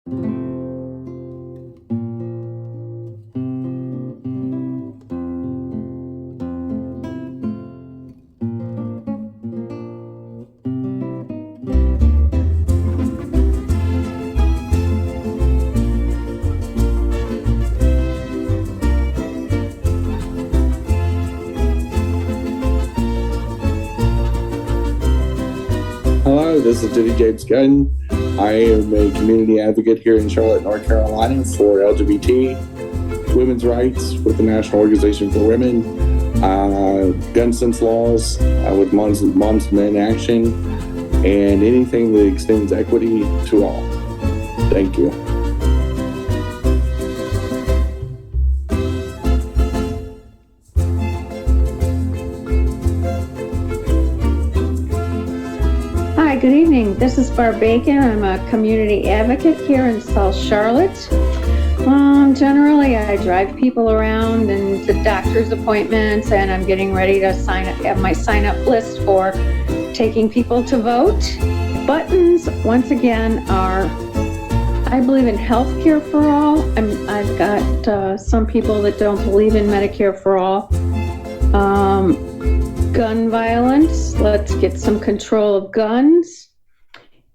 Hello, this is Jenny-Jaymes Gunn. I am a community advocate here in Charlotte, North Carolina for LGBT women's rights with the National Organization for Women, gun sense laws with Moms and Men Action, and anything that extends equity to all. Thank you. Good evening. This is Barb Bacon. I'm a community advocate here in South Charlotte. Generally, I drive people around and to doctor's appointments, and I'm getting ready to have my sign-up list for taking people to vote. Buttons, once again, are, I believe in healthcare for all. I've got some people that don't believe in Medicare for all. Gun violence, let's get some control of guns,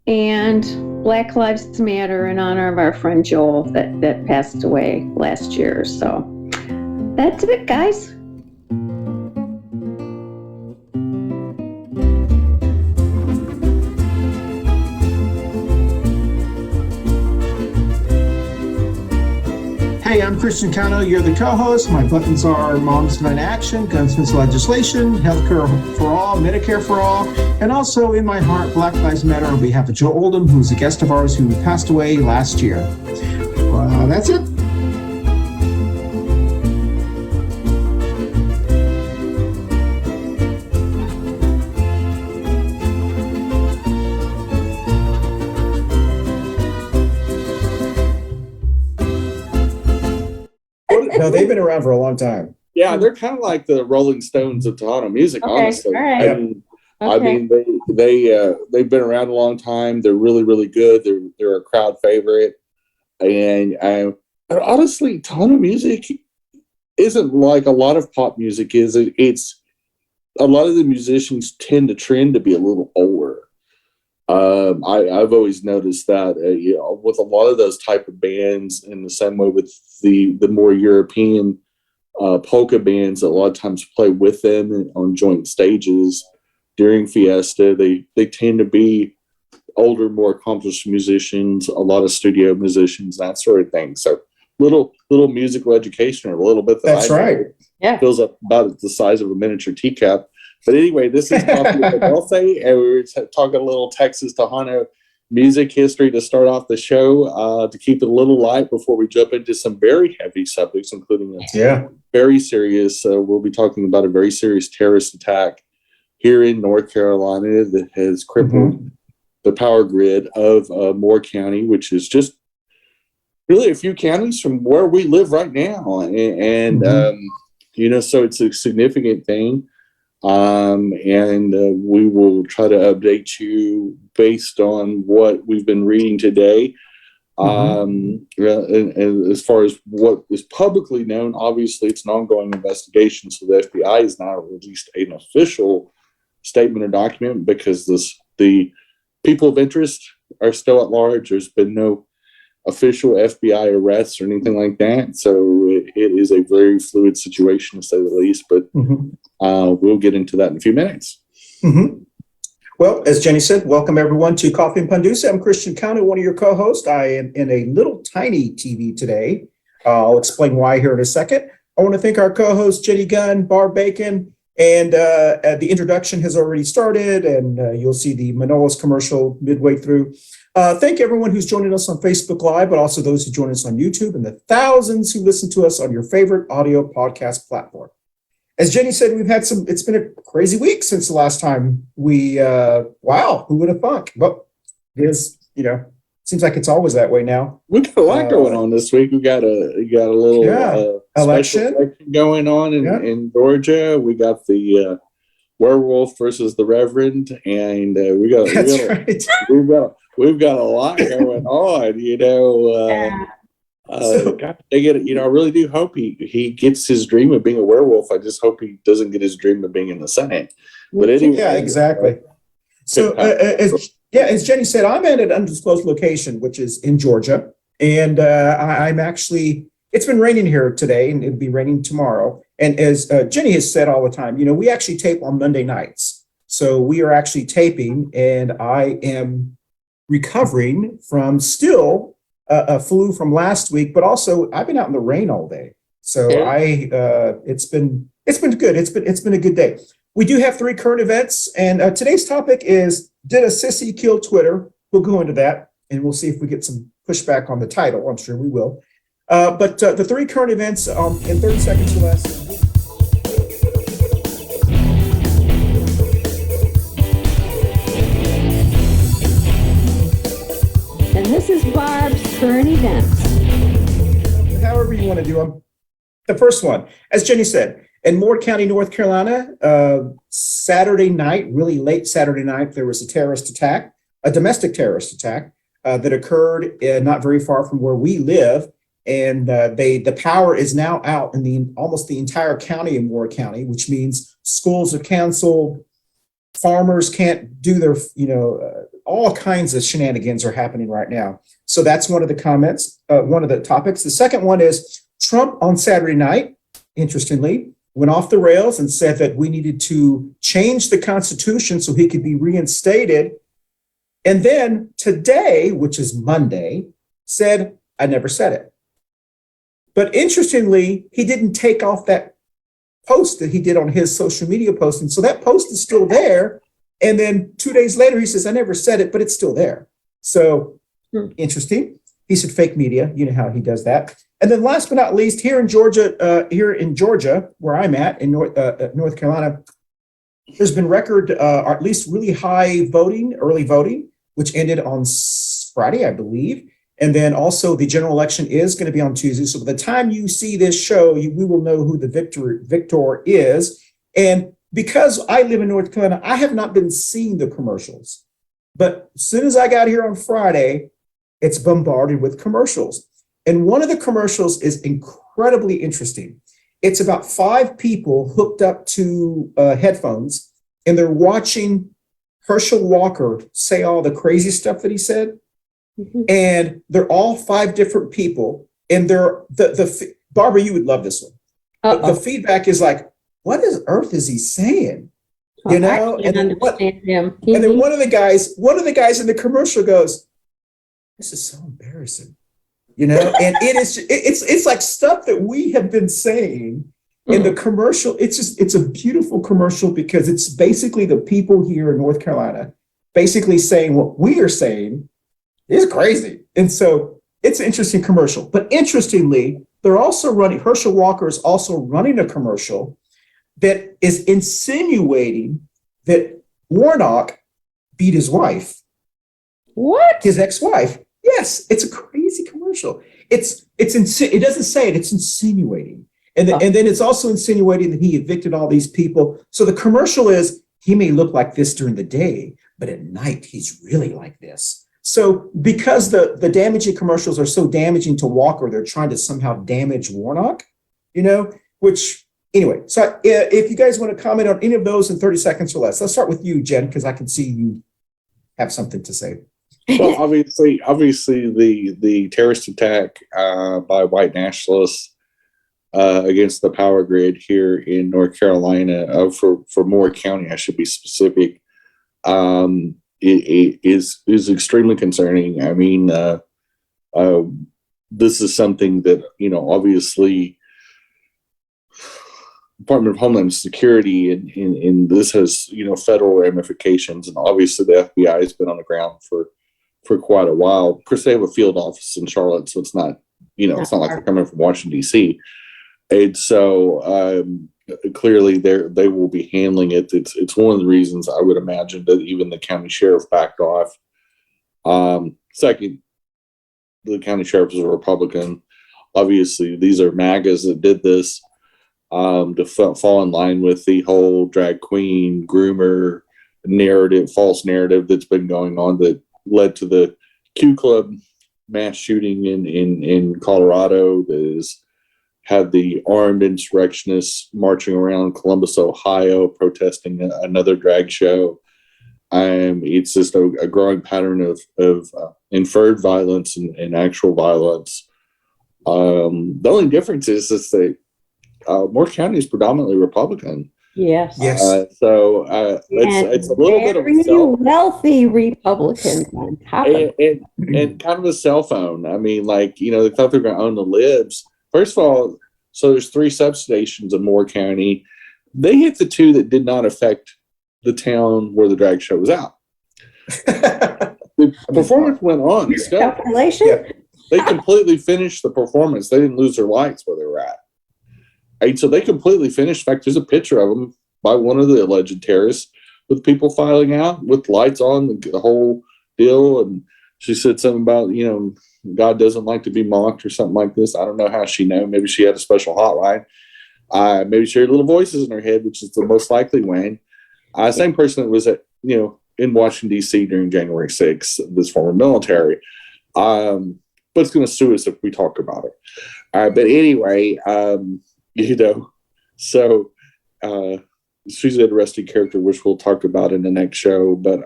and Black Lives Matter in honor of our friend Joel that passed away last year. So that's it, guys. Hey, I'm Christian Cano. You're the co-host. My buttons are Moms and Men Action, gun sense legislation, healthcare for all, Medicare for all, and also in my heart, Black Lives Matter on behalf of Joe Oldham, who's a guest of ours who passed away last year. That's it. No, they've been around for a long time. Yeah, they're kind of like the Rolling Stones of Tohono music, honestly. All right. I mean, they've been around a long time. They're really, really good. They're a crowd favorite, and honestly, Tohono music isn't like a lot of pop music is. It's a lot of the musicians tend to trend to be a little older. I've always noticed that, with a lot of those type of bands, in the same way with the more European polka bands, that a lot of times play with them on joint stages during Fiesta. They tend to be older, more accomplished musicians, a lot of studio musicians, that sort of thing. So little musical education, or a little bit. That's right. Yeah, fills up about the size of a miniature teacup. But anyway, this is Coffee Pan Dulce, and we were talking a little Texas Tohono music history to start off the show, to keep it a little light before we jump into some very heavy subjects, including very serious. We'll be talking about a very serious terrorist attack here in North Carolina that has crippled the power grid of Moore County, which is just really a few counties from where we live right now. And so it's a significant thing. And we will try to update you based on what we've been reading today. And as far as what is publicly known, obviously it's an ongoing investigation, so the FBI has not released an official statement or document because the people of interest are still at large. There's been no official FBI arrests or anything like that, so it is a very fluid situation, to say the least, but we'll get into that in a few minutes. Well, as Jenny said, welcome everyone to Coffee Pan Dulce. I'm Christian Cano, one of your co-hosts. I am in a little tiny TV today. I'll explain why here in a second. I want to thank our co-hosts, Jenny Gunn, Barb Bacon, and the introduction has already started, and you'll see the Manolo's commercial midway through. Thank everyone who's joining us on Facebook Live, but also those who join us on YouTube, and the thousands who listen to us on your favorite audio podcast platform. As Jenny said, it's been a crazy week since the last time wow, who would have thought? But it is, seems like it's always that way now. We got a lot going on this week. We got a little election going on in Georgia. We got the werewolf versus the Reverend, and That's right. we've got a lot going on. God, they get it. I really do hope he gets his dream of being a werewolf. I just hope he doesn't get his dream of being in the Senate. But anyway, yeah, exactly. So, as Jenny said, I'm at an undisclosed location, which is in Georgia, and I'm actually. It's been raining here today, and it'll be raining tomorrow. And as Jenny has said all the time, we actually tape on Monday nights. So we are actually taping, and I am recovering from still a flu from last week, but also I've been out in the rain all day. So it's been good. It's been a good day. We do have 3 current events, and today's topic is, did a sissy kill Twitter? We'll go into that, and we'll see if we get some pushback on the title. I'm sure we will. But the 3 current events in 30 seconds or less. And this is Barb's current events. However you want to do them. The first one, as Jenny said, in Moore County, North Carolina, Saturday night, really late Saturday night, there was a domestic terrorist attack that occurred not very far from where we live. And the power is now out in almost the entire county of Moore County, which means schools are canceled, farmers can't do their, all kinds of shenanigans are happening right now. So that's one of the comments, one of the topics. The second one is Trump on Saturday night, interestingly, went off the rails and said that we needed to change the Constitution so he could be reinstated. And then today, which is Monday, said, I never said it. But interestingly, he didn't take off that post that he did on his social media post. And so that post is still there. And then 2 days later, he says, I never said it, but it's still there. So interesting. He said fake media. You know how he does that. And then last but not least, here in Georgia, where I'm at in North Carolina, there's been record, or at least really high voting, early voting, which ended on Friday, I believe. And then also the general election is going to be on Tuesday. So by the time you see this show, we will know who the victor is. And because I live in North Carolina, I have not been seeing the commercials. But as soon as I got here on Friday, it's bombarded with commercials. And one of the commercials is incredibly interesting. It's about 5 people hooked up to headphones, and they're watching Herschel Walker say all the crazy stuff that he said. Mm-hmm. And they're all 5 different people. And they're Barbara, you would love this one. The feedback is like, what on earth is he saying? And then one of the guys in the commercial goes, this is so embarrassing. And it's like stuff that we have been saying in the commercial. It's a beautiful commercial because it's basically the people here in North Carolina basically saying what we are saying is crazy. And so it's an interesting commercial. But interestingly, Herschel Walker is also running a commercial that is insinuating that Warnock beat his wife. What? His ex-wife. Yes, it's a crazy commercial. It doesn't say it, it's insinuating. And then it's also insinuating that he evicted all these people. So the commercial is, he may look like this during the day, but at night he's really like this. So because the damaging commercials are so damaging to Walker, they're trying to somehow damage Warnock, which anyway. So if you guys want to comment on any of those in 30 seconds or less, let's start with you, Jen, because I can see you have something to say. Well, obviously, the terrorist attack by white nationalists against the power grid here in North Carolina, for Moore County, I should be specific, it is extremely concerning. I mean, this is something that obviously Department of Homeland Security and this has federal ramifications, and obviously the FBI has been on the ground for quite a while. Of course, they have a field office in Charlotte, so it's not it's not like they're coming from Washington D.C. And so clearly they will be handling it. It's one of the reasons I would imagine that even the county sheriff backed off. Second, the county sheriff is a Republican. Obviously, these are MAGAs that did this. to fall in line with the whole drag queen groomer narrative, false narrative that's been going on that led to the Q Club mass shooting in Colorado that has had the armed insurrectionists marching around Columbus, Ohio, protesting another drag show. It's just a growing pattern of inferred violence and actual violence. The only difference is that Moore County is predominantly Republican. Yes. So it's a little bit of a wealthy Republicans on top of it. And kind of a cell phone. I mean, like, you know, they thought they were going to own the libs. First of all, so there's 3 substations in Moore County. They hit the 2 that did not affect the town where the drag show was out. The performance went on. Calculation? Yeah, they completely finished the performance. They didn't lose their lights where they were at. And so they completely finished. In fact, there's a picture of them by one of the alleged terrorists with people filing out with lights on, the whole deal. And she said something about, you know, God doesn't like to be mocked or something like this. I don't know how she knew. Maybe she had a special hotline. Maybe she heard little voices in her head, which is the most likely way. Same person that was at, you know, in Washington, D.C. during January 6th, this former military. But it's going to sue us if we talk about it. But anyway, you know, so she's an interesting character, which we'll talk about in the next show. But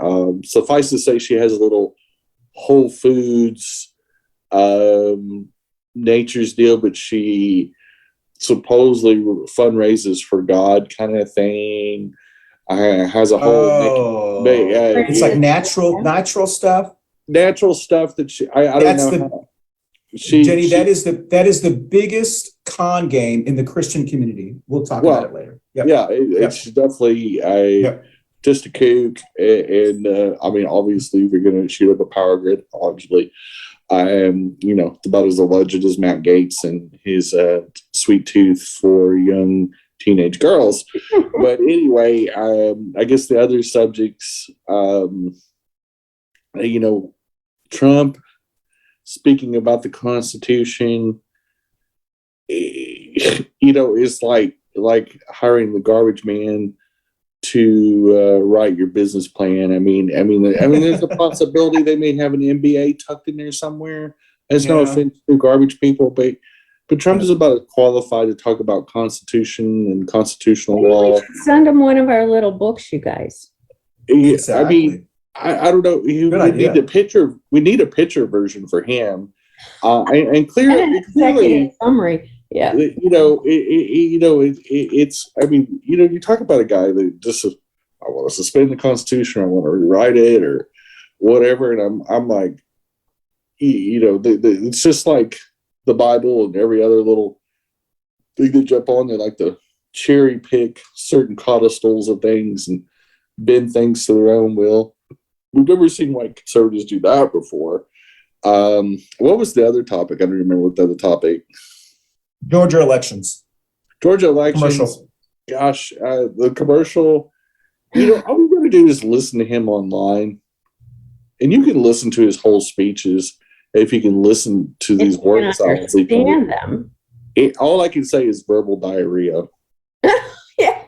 suffice to say, she has a little Whole Foods nature's deal, but she supposedly fundraises for God kind of thing. Has a whole it's like natural stuff. Natural stuff that she I don't know. Jenny, that is the biggest con game in the Christian community. We'll talk about it later. Yep. Yeah, it's definitely just a kook. And I mean, obviously, if you're going to shoot up a power grid, obviously, you know, about as alleged as Matt Gaetz and his sweet tooth for young teenage girls. But anyway, I guess the other subjects, you know, Trump speaking about the Constitution, you know, is like hiring the garbage man to write your business plan. I mean, there's a possibility they may have an MBA tucked in there somewhere. There's no offense to garbage people, but Trump is about as qualified to talk about Constitution and constitutional law. Send him one of our little books, you guys. Exactly. I mean, I don't know. We need a picture. We need a picture version for him, and clearly summary. Yeah, you know, it's. I mean, you know, you talk about a guy that just I want to suspend the Constitution, I want to rewrite it, or whatever, and I'm like, you know, it's just like the Bible and every other little thing they jump on. They like to cherry pick certain codicils of things and bend things to their own will. We've never seen white conservatives do that before. What was the other topic? I don't remember what the other topic. Georgia elections. Commercial. Gosh, the commercial. You know, all we're going to do is listen to him online, and you can listen to his whole speeches if you can listen to these word salads. Them. All I can say is verbal diarrhea. Yeah.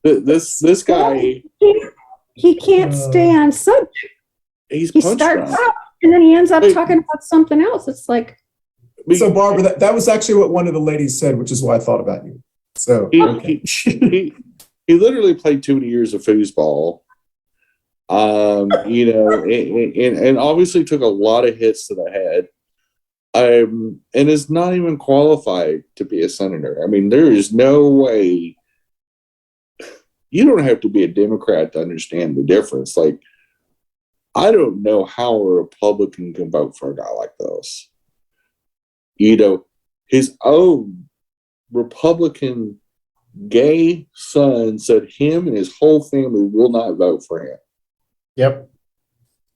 This guy. He can't stay on subject. He starts out and then he ends up talking about something else. It's like. So, Barbara, that was actually what one of the ladies said, which is why I thought about you. So he literally played 2 years of foosball. You know, and obviously took a lot of hits to the head. And is not even qualified to be a senator. I mean, there is no way. You don't have to be a Democrat to understand the difference. Like, I don't know how a Republican can vote for a guy like this. You know, his own Republican gay son said him and his whole family will not vote for him. Yep.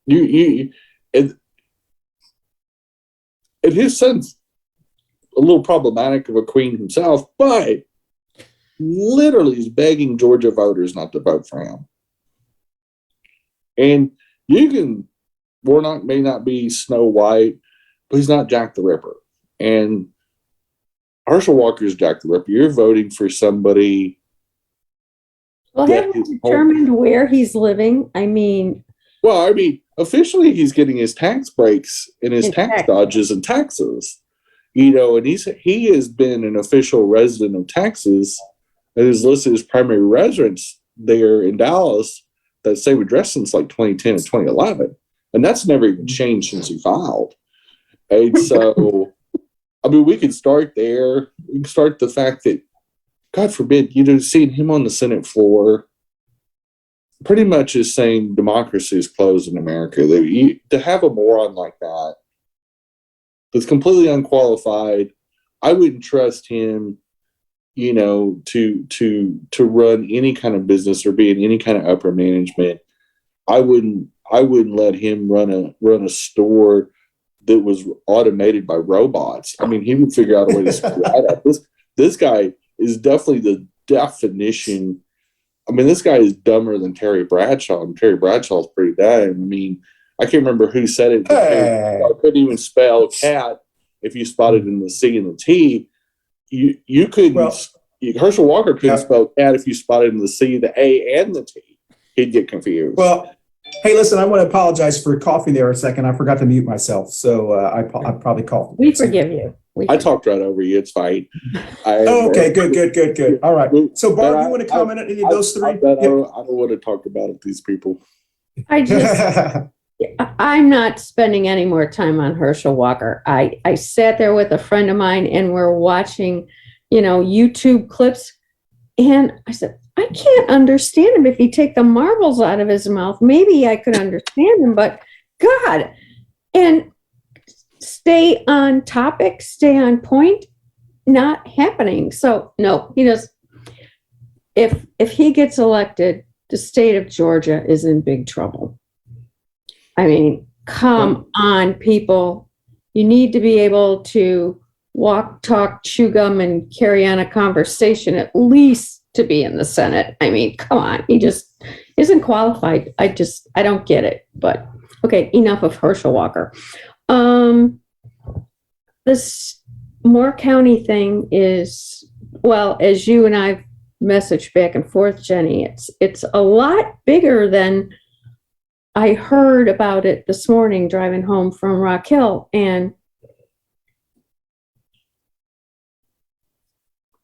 And his son's a little problematic of a queen himself, but literally is begging Georgia voters not to vote for him. And Warnock may not be Snow White, but he's not Jack the Ripper. And Herschel Walker's Jack the Ripper. You're voting for somebody. Well, that have we is- determined where he's living? I mean, Well, I mean, officially he's getting his tax breaks and his In tax tax. dodges and taxes. You know, and he has been an official resident of Texas and is listed as primary residence there in Dallas, that same address since like 2010 and 2011. And that's never even changed since he filed. And so, I mean, we can start there. We can start the fact that, God forbid, you know, seeing him on the Senate floor pretty much is saying democracy is closed in America. To have a moron like that that's completely unqualified, I wouldn't trust him, you know, to run any kind of business or be in any kind of upper management. I wouldn't let him run a store that was automated by robots. I mean, he would figure out a way to screw that up. This guy is definitely the definition. I mean, this guy is dumber than Terry Bradshaw, and Terry Bradshaw's pretty dumb. I mean, I can't remember who said it. But Hey. I couldn't even spell cat if you spotted in the C and the T. You couldn't. Well, Herschel Walker couldn't yeah. spell cat if you spotted in the C, the A, and the T. He'd get confused. Well, hey, listen, I want to apologize for coughing there a second. I forgot to mute myself, so I probably coughed. we forgive you. I talked right over you. It's fine. Oh, okay, good. All right. So, Barb, But you want to comment on any of those three? I don't want to talk about it, these people. I'm not spending any more time on Herschel Walker. I sat there with a friend of mine and we're watching, you know, YouTube clips. And I said, I can't understand him. If you take the marbles out of his mouth, maybe I could understand him, but God. And stay on topic, stay on point, not happening. So no, he does. If he gets elected, the state of Georgia is in big trouble. I mean, come on, people. You need to be able to walk, talk, chew gum, and carry on a conversation, at least to be in the Senate. I mean, come on. He just isn't qualified. I don't get it. But okay, enough of Herschel Walker. This Moore County thing is, well, as you and I've messaged back and forth, Jenny, it's a lot bigger than I heard about it this morning driving home from Rock Hill. And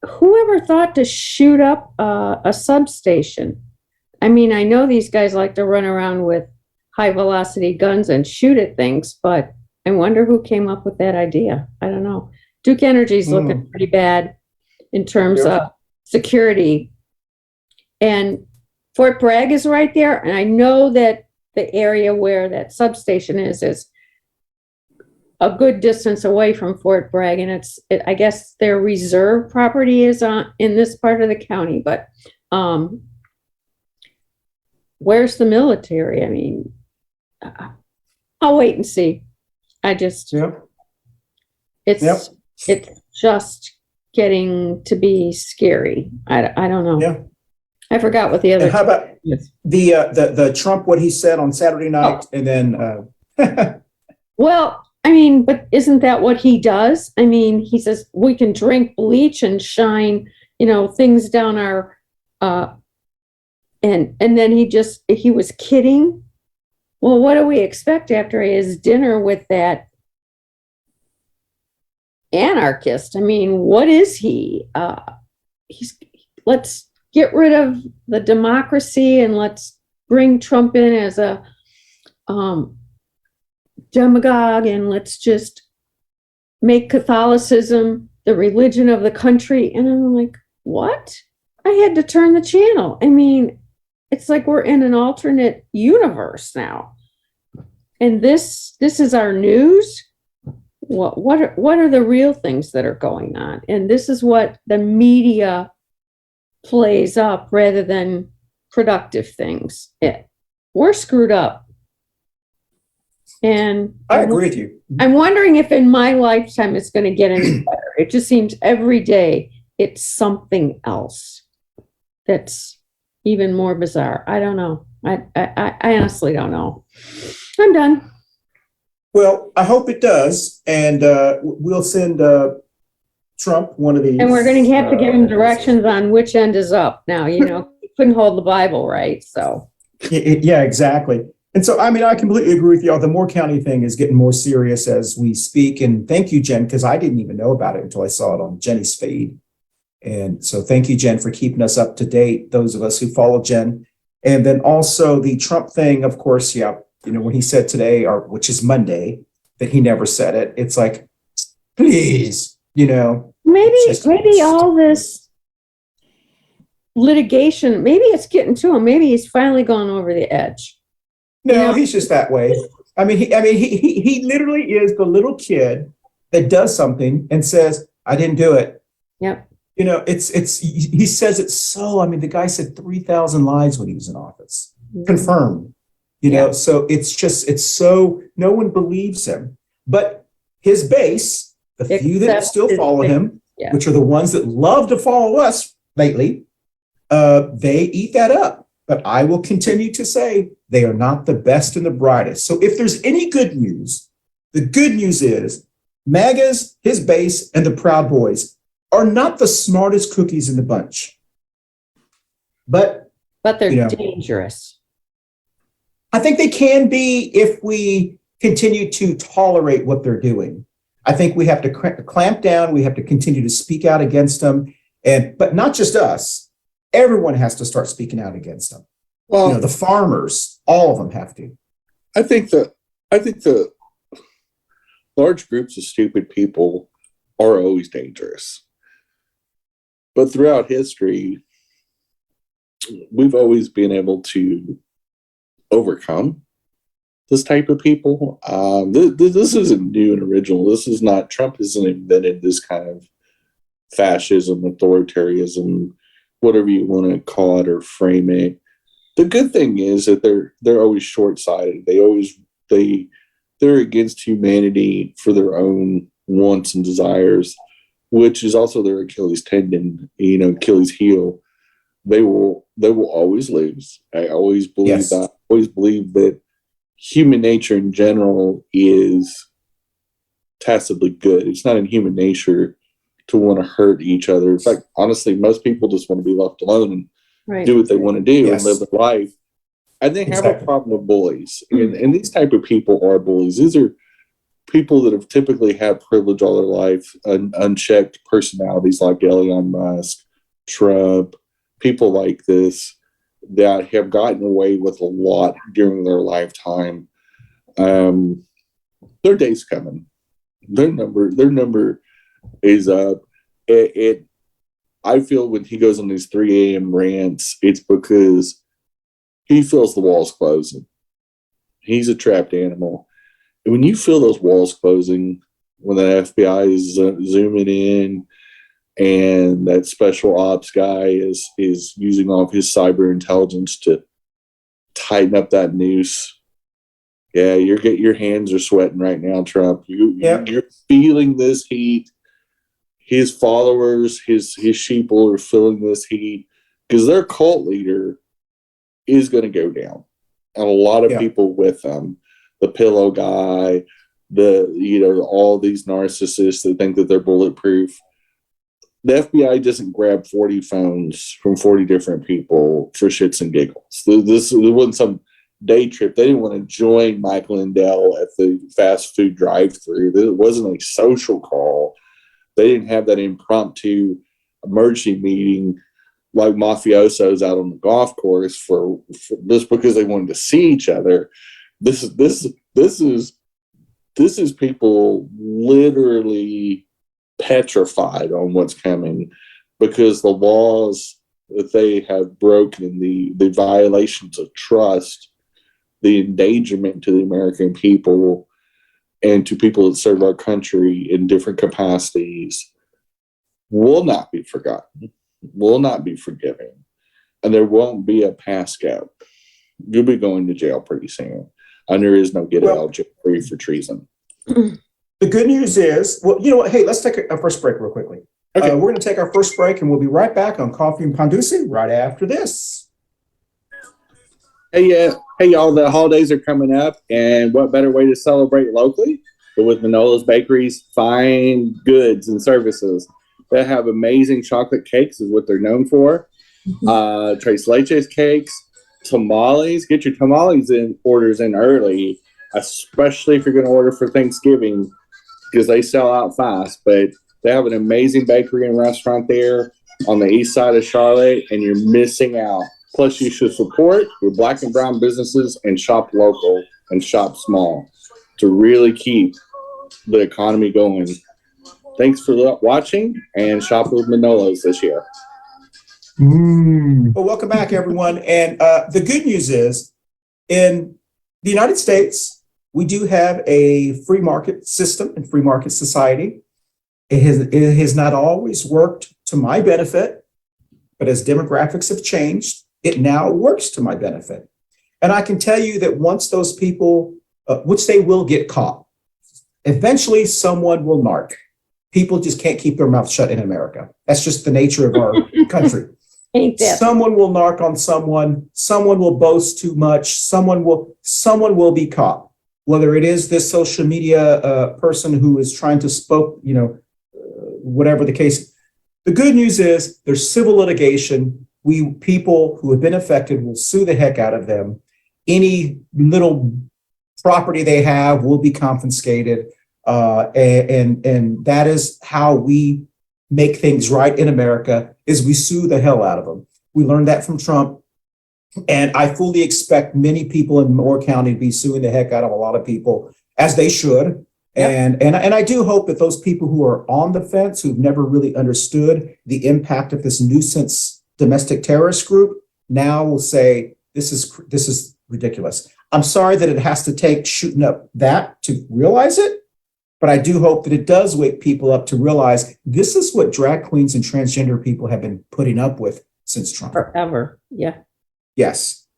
whoever thought to shoot up a substation? I mean, I know these guys like to run around with high velocity guns and shoot at things, but I wonder who came up with that idea. I don't know. Duke Energy's looking pretty bad in terms of security. And Fort Bragg is right there. And I know that the area where that substation is a good distance away from Fort Bragg. And I guess their reserve property is in this part of the county. But where's the military? I mean, I'll wait and see. It's just getting to be scary. I don't know. Yeah. I forgot what the other. And how about the Trump, what he said on Saturday night, and then Well, I mean, but isn't that what he does? I mean, he says we can drink bleach and shine, you know, things down our and then he was kidding. Well, what do we expect after his dinner with that anarchist? I mean, what is he? Let's get rid of the democracy and let's bring Trump in as a demagogue, and let's just make Catholicism the religion of the country. And I'm like, what? I had to turn the channel. I mean, it's like we're in an alternate universe now. And this is our news. What are the real things that are going on? And this is what the media plays up rather than productive things. We're screwed up. And I agree with you. I'm wondering if in my lifetime it's going to get any better. It just seems every day it's something else that's even more bizarre. I don't know. I honestly don't know. I'm done. Well, I hope it does, and we'll send Trump one of these. And we're going to have to give him directions on which end is up now, couldn't hold the Bible, right? So. Yeah, exactly. And so, I mean, I completely agree with y'all. The Moore County thing is getting more serious as we speak. And thank you, Jen, because I didn't even know about it until I saw it on Jenny's feed. And so thank you, Jen, for keeping us up to date, those of us who follow Jen. And then also the Trump thing, of course, yeah, when he said today, or which is Monday, that he never said it. It's like, please, Maybe all this litigation, maybe it's getting to him. Maybe he's finally gone over the edge. No, he's just that way. I mean, he literally is the little kid that does something and says, I didn't do it. Yep. He says it so, I mean, the guy said 3,000 lies when he was in office. Mm-hmm. Confirmed. So it's so, no one believes him. But his base, the few that still follow him, which are the ones that love to follow us lately, they eat that up. But I will continue to say they are not the best and the brightest. So if there's any good news, the good news is MAGA's, his base, and the Proud Boys are not the smartest cookies in the bunch. But they're dangerous. I think they can be if we continue to tolerate what they're doing. I think we have to clamp down. We have to continue to speak out against them. But not just us. Everyone has to start speaking out against them. Well, the farmers, all of them have to. I think the large groups of stupid people are always dangerous. But throughout history, we've always been able to overcome this type of people. This isn't new and original. This is not, Trump hasn't invented this kind of fascism, authoritarianism, whatever you want to call it or frame it. The good thing is that they're always short-sighted. They're against humanity for their own wants and desires, which is also their Achilles tendon, Achilles heel. They will always lose. I always believe that. I always believe that human nature in general is tacitly good. It's not in human nature to want to hurt each other. In fact, honestly, most people just want to be left alone and do what they want to do and live their life. And they have a problem with bullies. And these type of people are bullies. These are people that have typically had privilege all their life, unchecked personalities like Elon Musk, Trump, people like this that have gotten away with a lot during their lifetime. Their day's coming. Their number is up. I feel when he goes on these 3 a.m. rants, it's because he feels the walls closing. He's a trapped animal. And when you feel those walls closing, when the FBI is zooming in and that special ops guy is using all of his cyber intelligence to tighten up that noose, your hands are sweating right now, Trump. You're feeling this heat. His followers, his sheeple are feeling this heat because their cult leader is going to go down. And a lot of people with them, the pillow guy, all these narcissists that think that they're bulletproof. The FBI doesn't grab 40 phones from 40 different people for shits and giggles. This wasn't some day trip. They didn't want to join Mike Lindell at the fast food drive-thru. It wasn't a social call. They didn't have that impromptu emergency meeting like mafiosos out on the golf course for just because they wanted to see each other. This is people literally petrified on what's coming because the laws that they have broken, the violations of trust, the endangerment to the American people and to people that serve our country in different capacities will not be forgotten, will not be forgiven, and there won't be a pass-out. You'll be going to jail pretty soon, and there is no get out of jail free for treason. The good news is, you know what? Hey, let's take a first break real quickly. Okay. We're going to take our first break, and we'll be right back on Coffee Pan Dulce right after this. Hey, y'all, the holidays are coming up, and what better way to celebrate locally than with Manolo's Bakery's fine goods and services. They have amazing chocolate cakes, is what they're known for. Tres Leches cakes, tamales. Get your tamales orders in early, especially if you're going to order for Thanksgiving, because they sell out fast. But they have an amazing bakery and restaurant there on the east side of Charlotte, and you're missing out. Plus, you should support your Black and brown businesses and shop local and shop small to really keep the economy going. Thanks for watching, and shop with Manolo's this year. Well, welcome back, everyone. And the good news is, in the United States, we do have a free market system and free market society. It has not always worked to my benefit, but as demographics have changed, it now works to my benefit. And I can tell you that once those people, which they will get caught, eventually someone will narc. People just can't keep their mouth shut in America. That's just the nature of our country. Someone will narc on someone. Someone will boast too much. Someone will be caught. Whether it is this social media person who is trying to whatever the case. The good news is there's civil litigation. People who have been affected will sue the heck out of them. Any little property they have will be confiscated. And that is how we make things right in America, is we sue the hell out of them. We learned that from Trump. And I fully expect many people in Moore County to be suing the heck out of a lot of people, as they should. Yep. And I do hope that those people who are on the fence, who've never really understood the impact of this nuisance domestic terrorist group, now will say, this is ridiculous. I'm sorry that it has to take shooting up that to realize it. But I do hope that it does wake people up to realize this is what drag queens and transgender people have been putting up with since Trump. Forever. Yeah. Yes.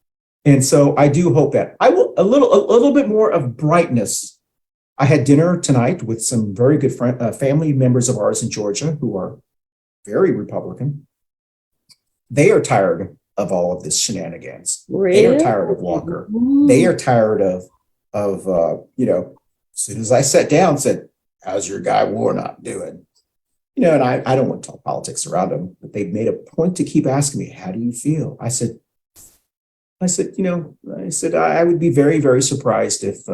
And so I do hope that I will a little bit more of brightness. I had dinner tonight with some very good family members of ours in Georgia who are very Republican. They are tired of all of this shenanigans. Really? They are tired of Walker. They are tired of as soon as I sat down, said, how's your guy Warnock doing? And I don't want to talk politics around him, but they made a point to keep asking me, how do you feel? I said, I would be very, very surprised if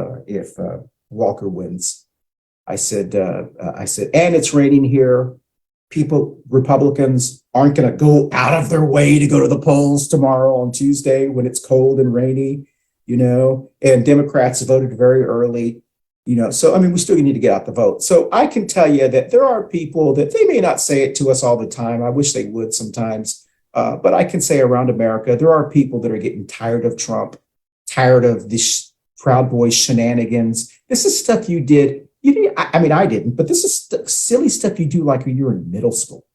Walker wins. I said, and it's raining here. Republicans aren't going to go out of their way to go to the polls tomorrow on Tuesday when it's cold and rainy, and Democrats voted very early. So, we still need to get out the vote. So I can tell you that there are people that they may not say it to us all the time. I wish they would sometimes. But I can say around America, there are people that are getting tired of Trump, tired of this Proud Boys shenanigans. This is stuff you did. I didn't, but this is silly stuff you do like when you were in middle school.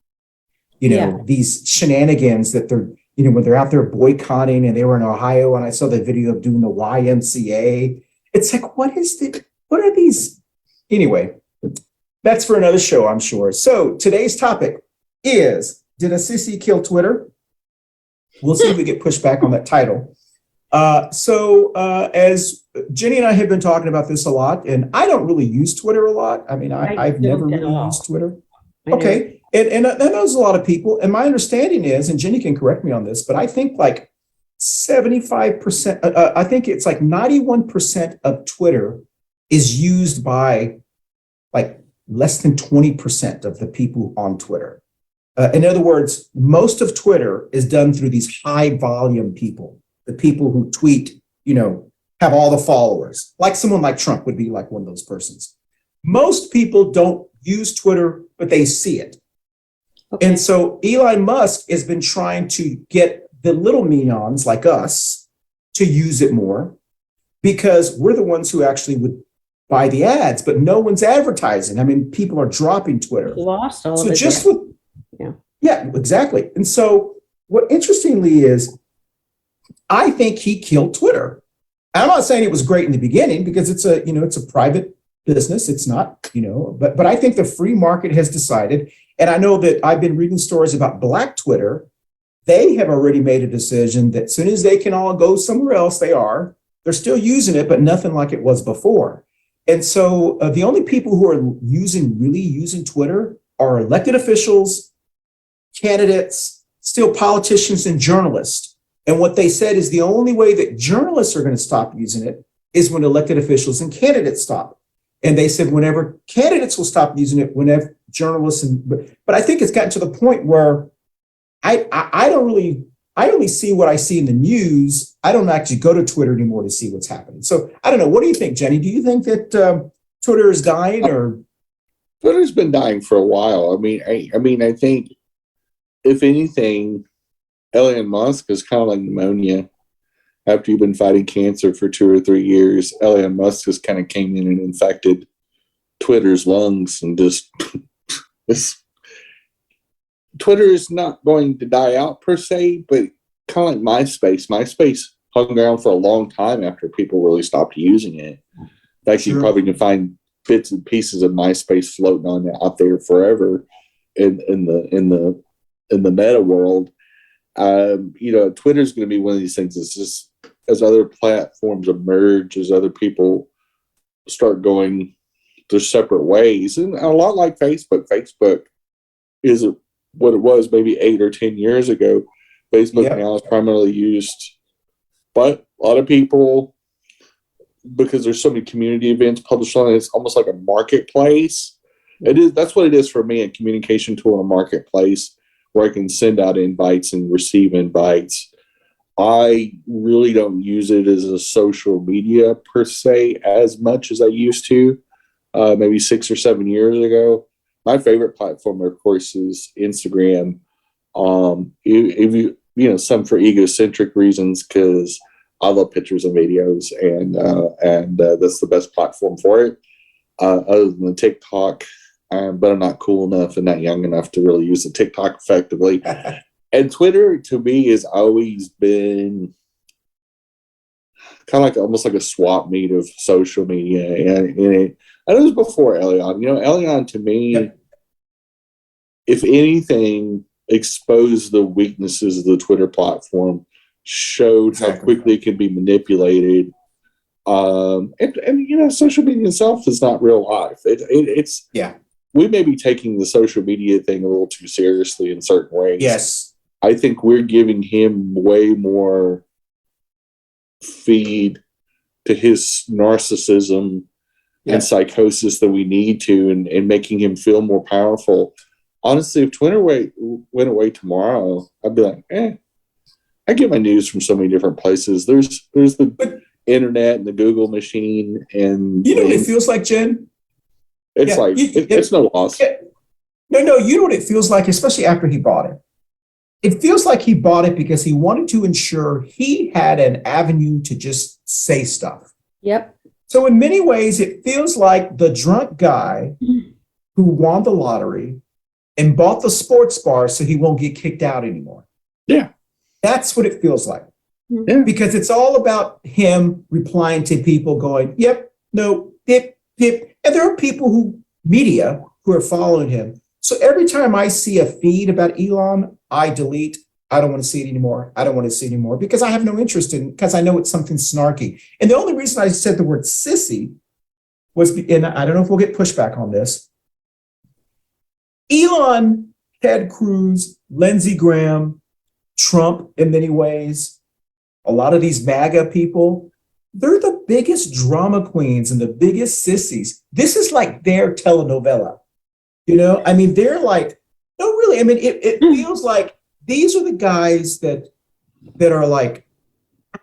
These shenanigans that they're, when they're out there boycotting, and they were in Ohio, and I saw the video of doing the YMCA. It's like, what are these? Anyway, that's for another show, I'm sure. So today's topic is, did a sissy kill Twitter? We'll see if we get pushed back on that title. As Jenny and I have been talking about this a lot, and I don't really use Twitter a lot. I've never really used Twitter. Okay. And that knows a lot of people. And my understanding is, and Jenny can correct me on this, but I think like 75%, I think it's like 91% of Twitter is used by like less than 20% of the people on Twitter. In other words, most of Twitter is done through these high volume people, the people who tweet, have all the followers, like someone like Trump would be like one of those persons. Most people don't use Twitter, but they see it. Okay. And so Elon Musk has been trying to get the little minions like us to use it more, because we're the ones who actually would buy the ads, but no one's advertising. People are dropping Twitter. Lost all of it. Just with, yeah, exactly. And so what interestingly is, I think he killed Twitter. I'm not saying it was great in the beginning, because it's a private business. It's not, but I think the free market has decided, and I know that I've been reading stories about Black Twitter. They have already made a decision that as soon as they can all go somewhere else, they're still using it, but nothing like it was before. And so the only people who are really using Twitter are elected officials, candidates, still politicians and journalists. And what they said is the only way that journalists are going to stop using it is when elected officials and candidates stop. And they said whenever candidates will stop using it, whenever journalists but I think it's gotten to the point where I only see what I see in the news. I don't actually go to Twitter anymore to see what's happening. So I don't know. What do you think, Jenny? Do you think that Twitter is dying, or? Twitter's been dying for a while. I think if anything, Elon Musk is kind of like pneumonia. After you've been fighting cancer for 2 or 3 years, Elon Musk just kind of came in and infected Twitter's lungs and just Twitter is not going to die out per se, but kind of like MySpace. MySpace hung around for a long time after people really stopped using it. In fact, Sure. you probably can find bits and pieces of MySpace floating on out there forever in the meta world. Twitter is going to be one of these things. It's just as other platforms emerge, as other people start going their separate ways, and a lot like Facebook. Facebook is what it was maybe 8 or 10 years ago. Facebook now is primarily used by a lot of people because there's so many community events published on it. It's almost like a marketplace. That's what it is for me, a communication tool, a marketplace where I can send out invites and receive invites. I really don't use it as a social media per se as much as I used to, maybe 6 or 7 years ago. My favorite platform, of course, is Instagram. Some for egocentric reasons because I love pictures and videos, and that's the best platform for it. Other than the TikTok, but I'm not cool enough and not young enough to really use the TikTok effectively. And Twitter, to me, has always been kind of like almost like a swap meet of social media. And it was before Elion. Elion, to me, if anything, exposed the weaknesses of the Twitter platform, showed how quickly it can be manipulated. Social media itself is not real life. It's we may be taking the social media thing a little too seriously in certain ways. Yes. I think we're giving him way more feed to his narcissism and psychosis than we need to, and making him feel more powerful. Honestly, if Twitter went away tomorrow, I'd be like, I get my news from so many different places. There's the internet and the Google machine, and you know what it feels like, Jen? It's it's no loss. No, you know what it feels like, especially after he bought it. It feels like he bought it because he wanted to ensure he had an avenue to just say stuff. Yep. So in many ways, it feels like the drunk guy who won the lottery and bought the sports bar so he won't get kicked out anymore. Yeah. That's what it feels like. Yeah. Because it's all about him replying to people going, yep, no, pip, pip. And there are people media who are following him. So every time I see a feed about Elon, I delete. I don't want to see it anymore. I don't want to see it anymore because I have no interest in it, because I know it's something snarky. And the only reason I said the word sissy was, and I don't know if we'll get pushback on this, Elon, Ted Cruz, Lindsey Graham, Trump in many ways, a lot of these MAGA people, they're the biggest drama queens and the biggest sissies. This is like their telenovela. They're like, no, really. It feels like these are the guys that are like,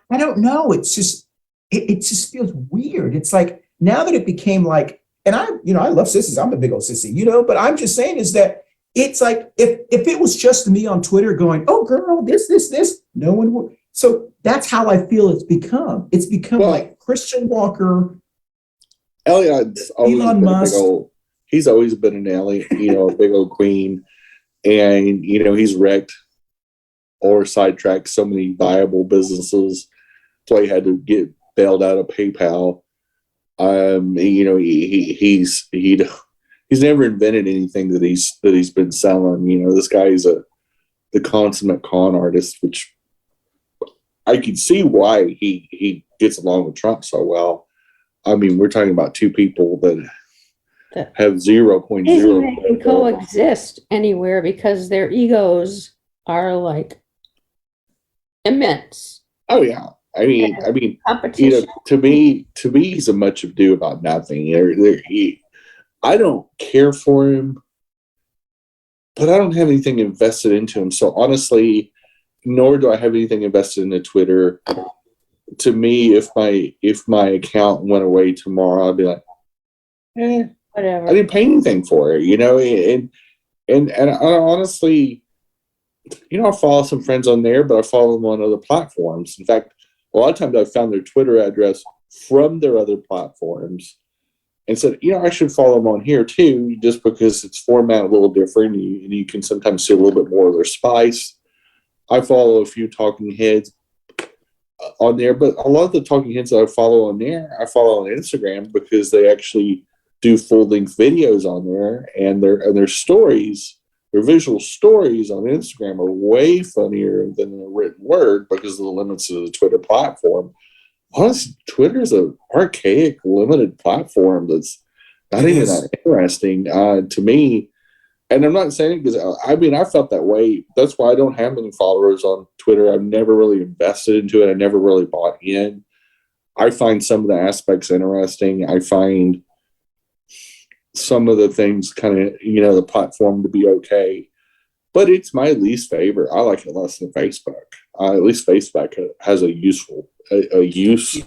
I don't know. It's just, it just feels weird. It's like, now that it became like, and I love sissies. I'm a big old sissy, but I'm just saying is that it's like, if it was just me on Twitter going, oh girl, this, no one would. So that's how I feel it's become. It's become like Christian Walker, Elon Musk. He's always been an alien, a big old queen. And, he's wrecked or sidetracked so many viable businesses. That's why he had to get bailed out of PayPal. He's never invented anything that he's been selling. This guy is the consummate con artist, which I can see why he gets along with Trump so well. We're talking about two people that have 0.0. They can coexist anywhere because their egos are like immense. Oh yeah. I mean, Competition. to me, he's a much ado about nothing. I don't care for him, but I don't have anything invested into him. So honestly, nor do I have anything invested into Twitter. To me, if my account went away tomorrow, I'd be like, Whatever. I didn't pay anything for it, and I honestly, I follow some friends on there, but I follow them on other platforms. In fact, a lot of times I've found their Twitter address from their other platforms and said, I should follow them on here too, just because it's format a little different and you can sometimes see a little bit more of their spice. I follow a few talking heads on there, but a lot of the talking heads that I follow on there, I follow on Instagram because they actually do full-length videos on there, and their stories, their visual stories on Instagram are way funnier than the written word because of the limits of the Twitter platform. Honestly, Twitter is an archaic, limited platform that's not even that interesting to me. And I'm not saying it because I felt that way. That's why I don't have many followers on Twitter. I've never really invested into it. I never really bought in. I find some of the aspects interesting. I find some of the things kind of, the platform to be okay. But it's my least favorite. I like it less than Facebook. At least Facebook has a use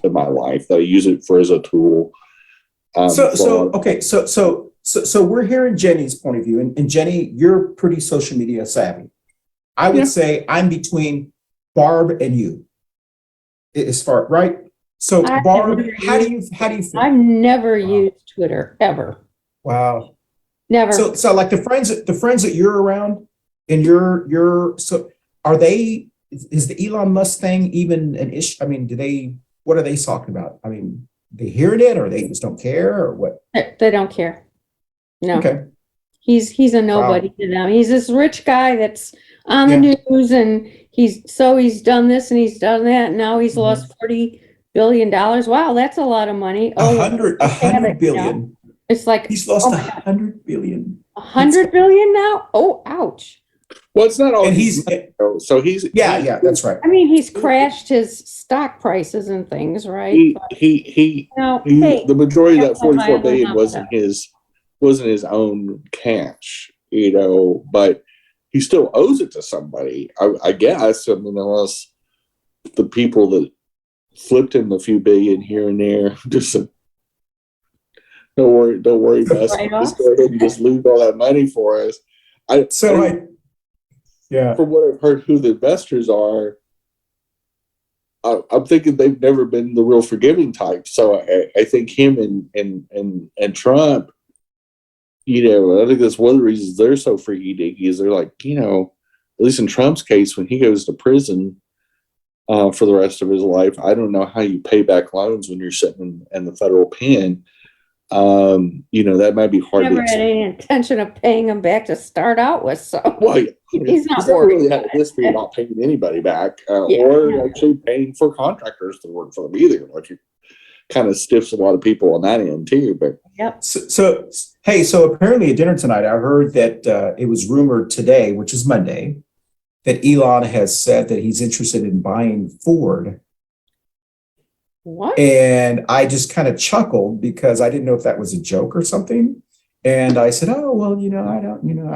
in my life that I use it for as a tool. So we're hearing Jenny's point of view, and Jenny, you're pretty social media savvy. I would say I'm between Barb and you, as far right. So Barb, how do you feel? I've never used Twitter ever. Wow, never. So like the friends that you're around, and so are they? Is the Elon Musk thing even an issue? I mean, what are they talking about? I mean, they hearing it, or they just don't care, or what? They don't care. No. Okay. He's a nobody to them. He's this rich guy that's on the news, and he's done this and he's done that. And now he's lost $40 billion. Wow, that's a lot of money. $100 billion. It's like he's lost $100 billion. $100 billion now? Oh, ouch. Well, it's not all. And he's yeah, that's right. I mean, he's crashed his stock prices and things, right? The majority of that 44 billion wasn't his own cash, but he still owes it to somebody. I guess. I mean, unless the people that flipped him a few billion here and there just said, don't worry, Bus. Just go ahead and just lose all that money for us. From what I've heard, who the investors are, I'm thinking they've never been the real forgiving type. So I think him and Trump, I think that's one of the reasons they're so freaky dicky is they're like, at least in Trump's case, when he goes to prison for the rest of his life, I don't know how you pay back loans when you're sitting in the federal pen. That might be hard. Never had any intention of paying him back to start out with. So he's never really had a history about paying anybody back, or actually paying for contractors to work for them either. Like it kind of stiffs a lot of people on that end too. But so apparently at dinner tonight, I heard that it was rumored today, which is Monday, that Elon has said that he's interested in buying Ford. What? And I just kind of chuckled because I didn't know if that was a joke or something. And I said, oh, well, I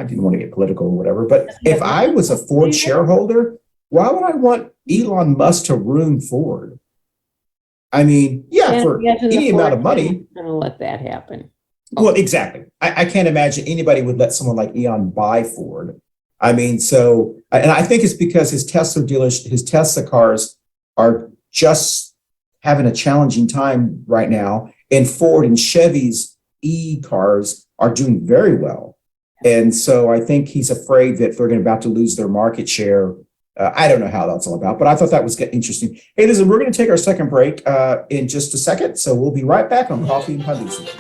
didn't want to get political or whatever. But if I was a Ford shareholder, why would I want Elon Musk to ruin Ford? I mean, for any amount of money. I'm going to let that happen. Well, exactly. I can't imagine anybody would let someone like Elon buy Ford. I mean, and I think it's because his Tesla cars are just having a challenging time right now, and Ford and Chevy's cars are doing very well. And so I think he's afraid that they're about to lose their market share. I don't know how that's all about, but I thought that was interesting. Hey, listen, we're going to take our second break in just a second. So we'll be right back on Coffee and Pan Dulce.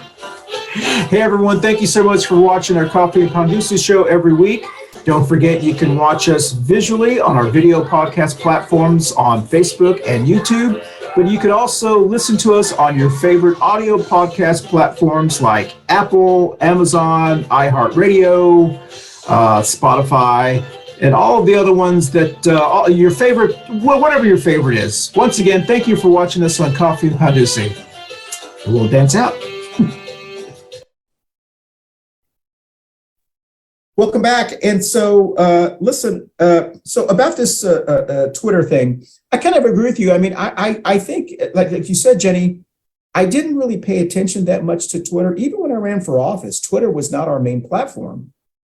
Hey, everyone. Thank you so much for watching our Coffee and Pan Dulce show every week. Don't forget, you can watch us visually on our video podcast platforms on Facebook and YouTube. but you can also listen to us on your favorite audio podcast platforms like Apple, Amazon, iHeartRadio, Spotify, and all of the other ones that your favorite, whatever your favorite is. Once again, thank you for watching us on Coffee Pan Dulce. We'll dance out. Welcome back. And so, listen, so about this Twitter thing, I kind of agree with you. I mean, I think, like you said, Jenny, I didn't really pay attention that much to Twitter. Even when I ran for office, Twitter was not our main platform.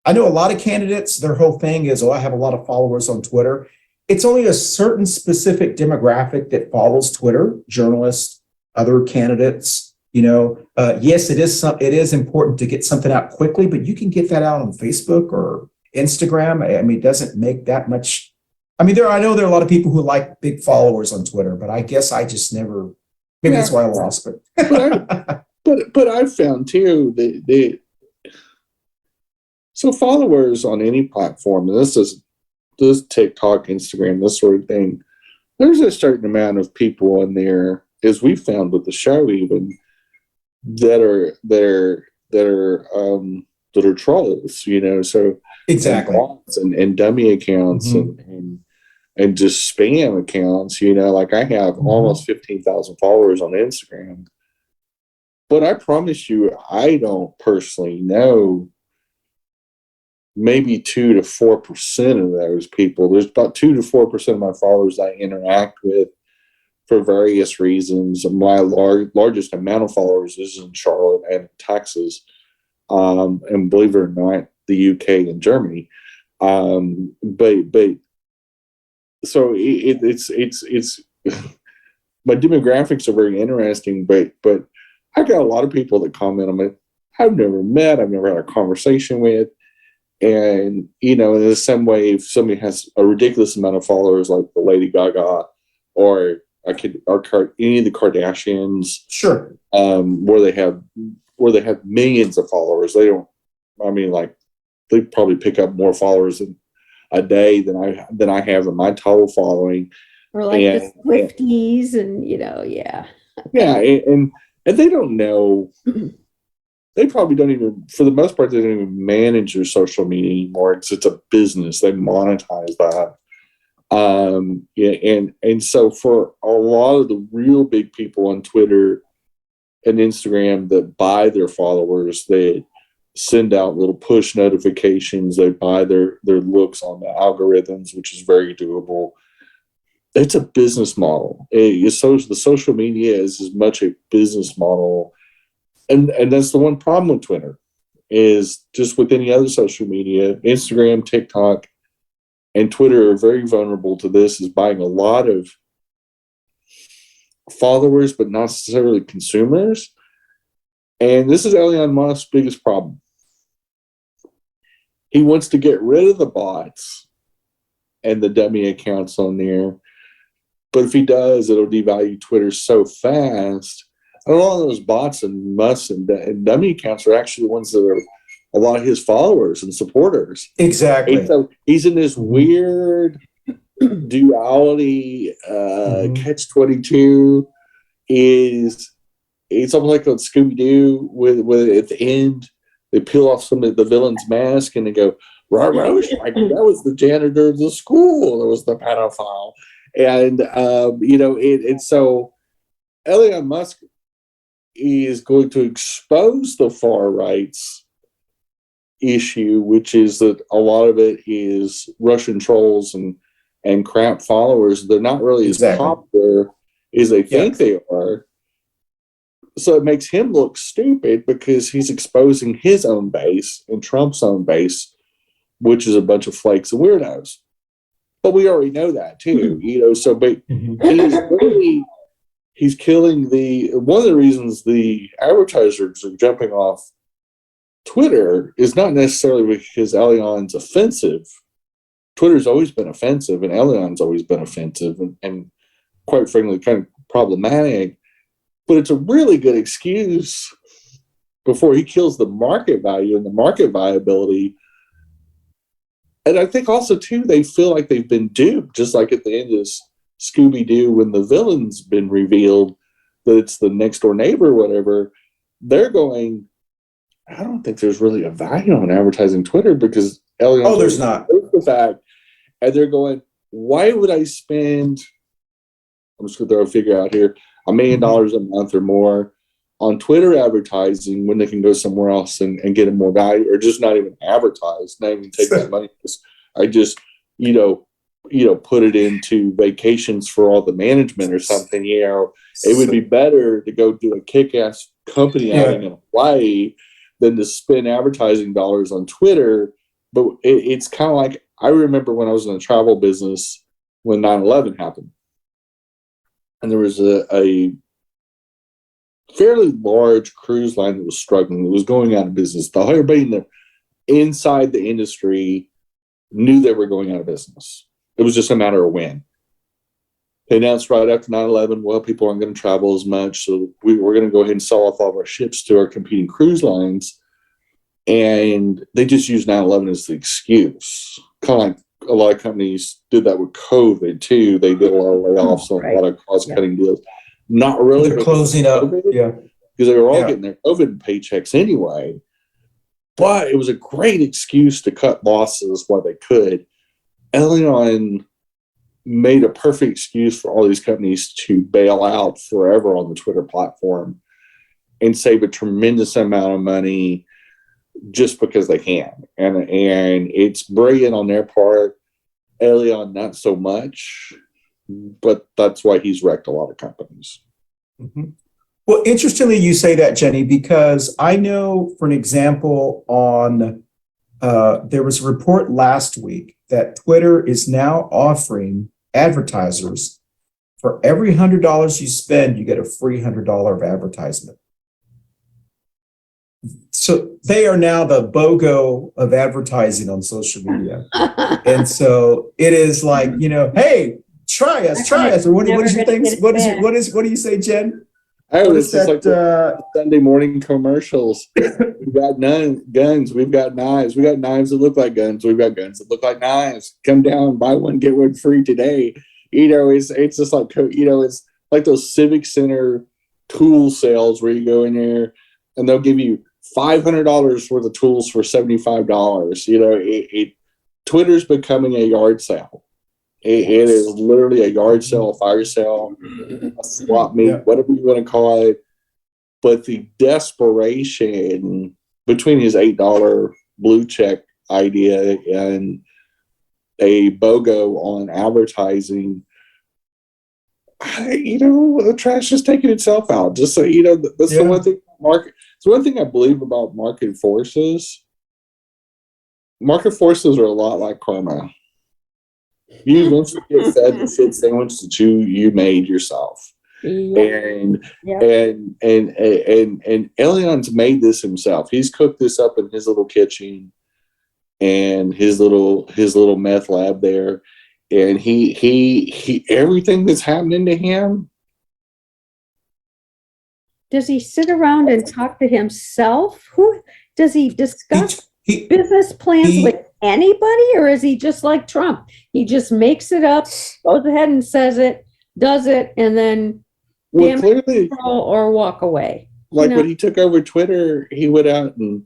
I know a lot of candidates, their whole thing is, oh, I have a lot of followers on Twitter. It's only a certain specific demographic that follows Twitter, journalists, other candidates. You know, yes, it is important to get something out quickly, but you can get that out on Facebook or Instagram. I mean, it doesn't make that much. I mean, I know there are a lot of people who like big followers on Twitter, but I guess I just never. Maybe that's why I lost. But I've found too that so followers on any platform, and this TikTok, Instagram, this sort of thing. There's a certain amount of people in there, as we found with the show, even. That are trolls, you know, so exactly, and dummy accounts and just spam accounts, you know, like I have almost 15,000 followers on Instagram, but I promise you, I don't personally know maybe 2 to 4% of those people. There's about 2 to 4% of my followers I interact with for various reasons. My largest amount of followers is in Charlotte and Texas, and believe it or not, the UK and Germany. But so it's my demographics are very interesting. But I got a lot of people that comment on it. I've never met, I've never had a conversation with, and you know, in the same way, if somebody has a ridiculous amount of followers, like the Lady Gaga, or any of the Kardashians, sure, where they have millions of followers. They don't. I mean, like they probably pick up more followers in a day than I have in my total following. Or like the Swifties, and you know, yeah, and they don't know. They probably don't even, for the most part, they don't even manage their social media anymore. It's a business. They monetize that. And so for a lot of the real big people on Twitter and Instagram that buy their followers, they send out little push notifications. They buy their looks on the algorithms, which is very doable. It's a business model. The social media is as much a business model. And that's the one problem with Twitter, is just with any other social media, Instagram, TikTok, and Twitter are very vulnerable to this, is buying a lot of followers, but not necessarily consumers. And this is Elon Musk's biggest problem. He wants to get rid of the bots and the dummy accounts on there. But if he does, it'll devalue Twitter so fast. And a lot of those bots and Musk and dummy accounts are actually the ones that are a lot of his followers and supporters. Exactly. And so he's in this weird duality, catch-22. It's almost like on Scooby-Doo, with at the end, they peel off some of the villain's mask and they go, like that was the janitor of the school, that was the pedophile. And, and so Elon Musk is going to expose the far right's issue, which is that a lot of it is Russian trolls and crap followers. They're not really as popular as they think they are. So it makes him look stupid because he's exposing his own base and Trump's own base, which is a bunch of flakes and weirdos. But we already know that too, so, but he's killing one of the reasons the advertisers are jumping off Twitter is not necessarily because Elon's offensive. Twitter's always been offensive, and Elon's always been offensive, and quite frankly, kind of problematic. But it's a really good excuse before he kills the market value and the market viability. And I think also, too, they feel like they've been duped, just like at the end of this Scooby-Doo when the villain's been revealed that it's the next door neighbor or whatever, they're going, I don't think there's really a value on advertising Twitter because there's not. The fact, and they're going, why would I spend, I'm just going to throw a figure out here, $1 million a month or more on Twitter advertising when they can go somewhere else and get a more value, or just not even advertise, not even take that money. I just, put it into vacations for all the management or something. It would be better to go do a kick-ass company outing in Hawaii than to spend advertising dollars on Twitter. But it's kind of like, I remember when I was in the travel business when 9/11 happened. And there was a fairly large cruise line that was struggling. It was going out of business. Everybody inside the industry knew they were going out of business. It was just a matter of when. They announced right after 9/11, well, people aren't going to travel as much, so we're going to go ahead and sell off all of our ships to our competing cruise lines. And they just used 9/11 as the excuse. Kind of like a lot of companies did that with COVID, too. They did a lot of layoffs on a lot of cost-cutting deals. Not really. They're closing up. Because they were all getting their COVID paychecks anyway. But it was a great excuse to cut losses while they could. Elion made a perfect excuse for all these companies to bail out forever on the Twitter platform and save a tremendous amount of money just because they can. And it's brilliant on their part. Elion, not so much, but that's why he's wrecked a lot of companies. Mm-hmm. Well, interestingly, you say that, Jenny, because I know, for an example, there was a report last week that Twitter is now offering advertisers for every $100 you spend, you get a free $100 of advertisement. So they are now the BOGO of advertising on social media. And so it is like, hey, try us. Or what is your thing? What do you say, Jen? Oh, it's just like the Sunday morning commercials. We've got guns. We've got knives. We got knives that look like guns. We've got guns that look like knives. Come down, buy one, get one free today. It's just like, it's like those Civic Center tool sales where you go in there and they'll give you $500 worth of tools for $75. Twitter's becoming a yard sale. It is literally a yard sale, a fire sale, a swap meet, whatever you want to call it. But the desperation between his $8 blue check idea and a BOGO on advertising, the trash is taking itself out. Just so that's the one thing. It's one thing I believe about market forces. Market forces are a lot like karma. You eventually get fed the shit sandwich that you made yourself. And Elion's made this himself. He's cooked this up in his little kitchen and his little meth lab there. And he everything that's happening to him. Does he sit around and talk to himself? Who does he discuss business plans with anybody, or is he just like Trump? He just makes it up, goes ahead and says it, does it, and then clearly or walk away. Like when he took over Twitter, he went out and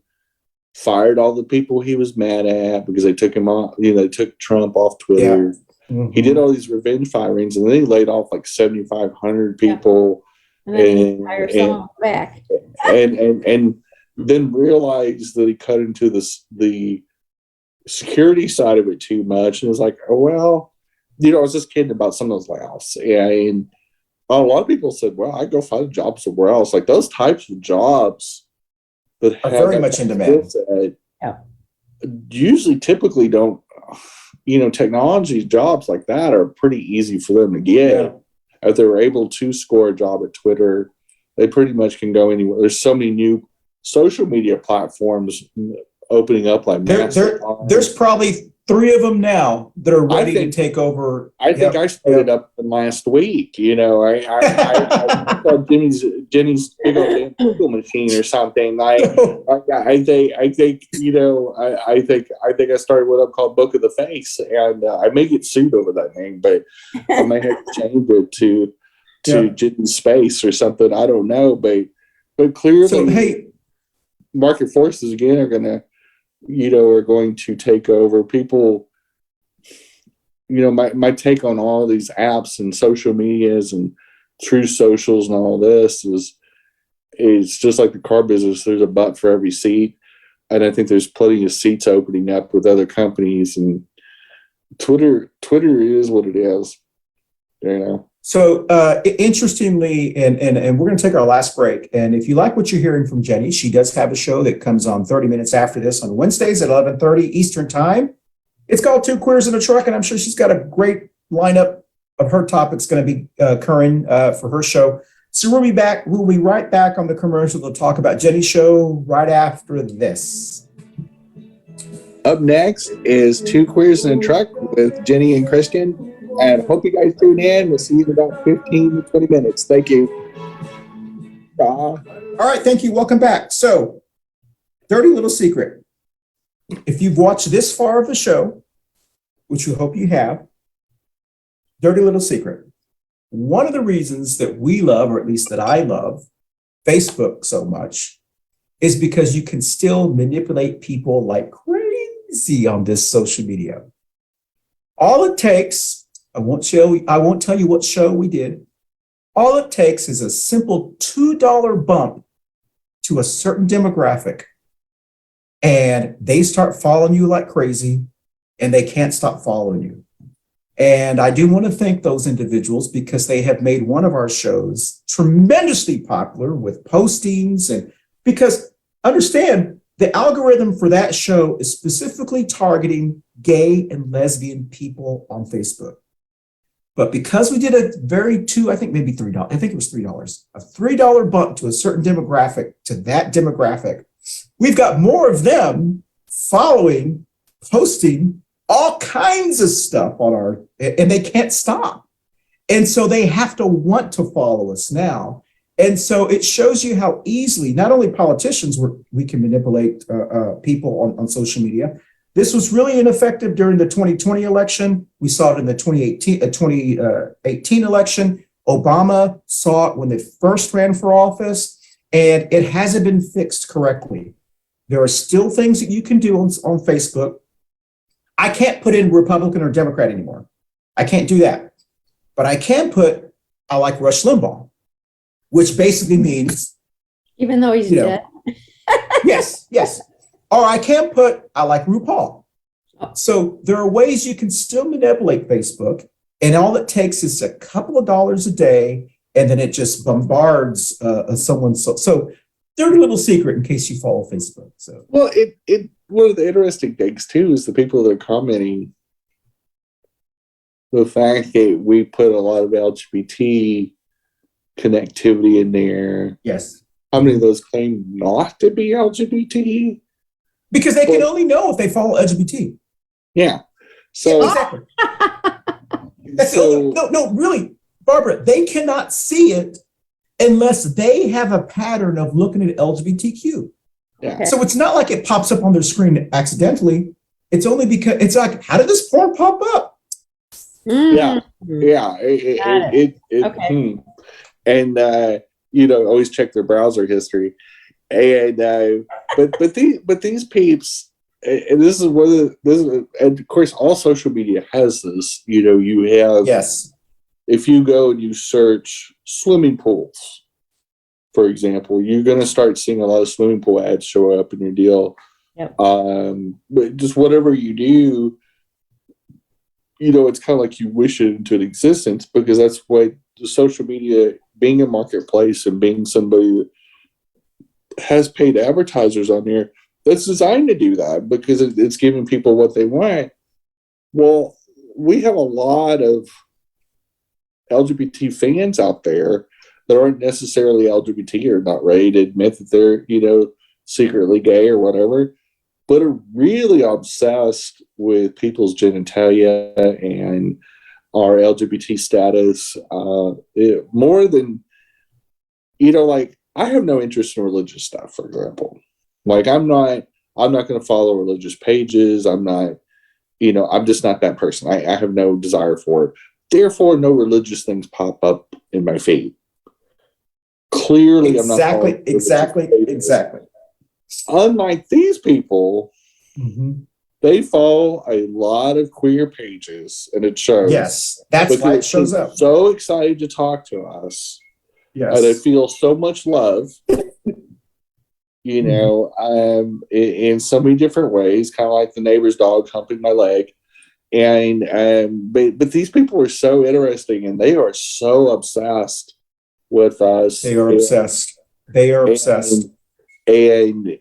fired all the people he was mad at because they took him off. They took Trump off Twitter. Yeah. Mm-hmm. He did all these revenge firings, and then he laid off like 7,500 people. And then he fired someone back. and then realized that he cut into the security side of it too much, and was like, oh well, I was just kidding about some of those layoffs. And a lot of people said, well, I go find a job somewhere else. Like those types of jobs that are very much in demand. Usually, typically don't. Technology jobs like that are pretty easy for them to get. Yeah. If they were able to score a job at Twitter, they pretty much can go anywhere. There's so many new social media platforms opening up like there's probably 3 of them now that are I ready to think- take over. I think I started up last week. You know, I saw Jenny's big old damn Google machine or something. I think you know, I think I started what I'm called Book of the Face, and I may get sued over that name, but I may have to change it to Jenny's Space or something. I don't know, but clearly, So, hey, market forces again are going to take over people. You know, my take on all these apps and social medias and true socials and all this is just like the car business. There's a butt for every seat, and I think there's plenty of seats opening up with other companies. And Twitter is what it is. You know. So interestingly, and we're going to take our last break. And if you like what you're hearing from Jenny, she does have a show that comes on 30 minutes after this on Wednesdays at 11:30 Eastern Time. It's called Two Queers in a Truck, and I'm sure she's got a great lineup of her topics going to be occurring for her show. So we'll be back. We'll be right back on the commercial to talk about Jenny's show right after this. Up next is Two Queers in a Truck with Jenny and Christian. And hope you guys tune in. We'll see you in about 15 to 20 minutes. Thank you. Bye. All right, thank you. Welcome back. So, dirty little secret. If you've watched this far of the show, which we hope you have, dirty little secret. One of the reasons that we love, or at least that I love, Facebook so much is because you can still manipulate people like crazy on this social media. All it takes, I won't tell you what show we did. All it takes is a simple $2 bump to a certain demographic, and they start following you like crazy, and they can't stop following you. And I do want to thank those individuals because they have made one of our shows tremendously popular with postings, and because understand, the algorithm for that show is specifically targeting gay and lesbian people on Facebook. But because we did I think maybe $3, I think it was $3, a $3 bump to a certain demographic, to that demographic, we've got more of them following, posting all kinds of stuff on and they can't stop. And so they have to want to follow us now. And so it shows you how easily, not only politicians, we can manipulate people on social media. This was really ineffective during the 2020 election. We saw it in the 2018 election. Obama saw it when they first ran for office, and it hasn't been fixed correctly. There are still things that you can do on Facebook. I can't put in Republican or Democrat anymore. I can't do that. But I can put, I like Rush Limbaugh, which basically means, Even though he's dead. yes. Or I can put, I like RuPaul. So there are ways you can still manipulate Facebook, and all it takes is a couple of dollars a day, and then it just bombards someone. So dirty little secret in case you follow Facebook. So well, it one of the interesting things too is the people that are commenting. The fact that we put a lot of LGBT connectivity in there. yes, How many of those claim not to be LGBT? because they can only know if they follow LGBT. Yeah. So, Exactly. No, really, Barbara, they cannot see it unless they have a pattern of looking at LGBTQ. yeah. Okay. So it's not like it pops up on their screen accidentally. It's only because it's like, how did this porn pop up? Yeah. Yeah. Okay. And always check their browser history. And but these peeps, and this is and of course all social media has this. You have Yes. if you go and you search swimming pools, for example, you're going to start seeing a lot of swimming pool ads show up in your deal. Yep. But just whatever you do, it's kind of like you wish it into existence, because that's what the social media, being a marketplace and being somebody that has paid advertisers on there, that's designed to do that, because it's giving people what they want. Well, we have a lot of LGBT fans out there that aren't necessarily LGBT or not ready to admit that they're, secretly gay or whatever. but are really obsessed with people's genitalia and our LGBT status, more than, like, I have no interest in religious stuff, for example. Like, I'm not going to follow religious pages. I'm not, I'm just not that person. I have no desire for it. Therefore, no religious things pop up in my feed. Clearly, exactly, I'm not exactly. Unlike these people, they follow a lot of queer pages, and it shows. Yes, that's why it shows up. So excited to talk to us. Yes. And I feel so much love, in so many different ways, kind of like the neighbor's dog humping my leg. But these people are so interesting, and they are so obsessed with us. They are obsessed. They are obsessed. And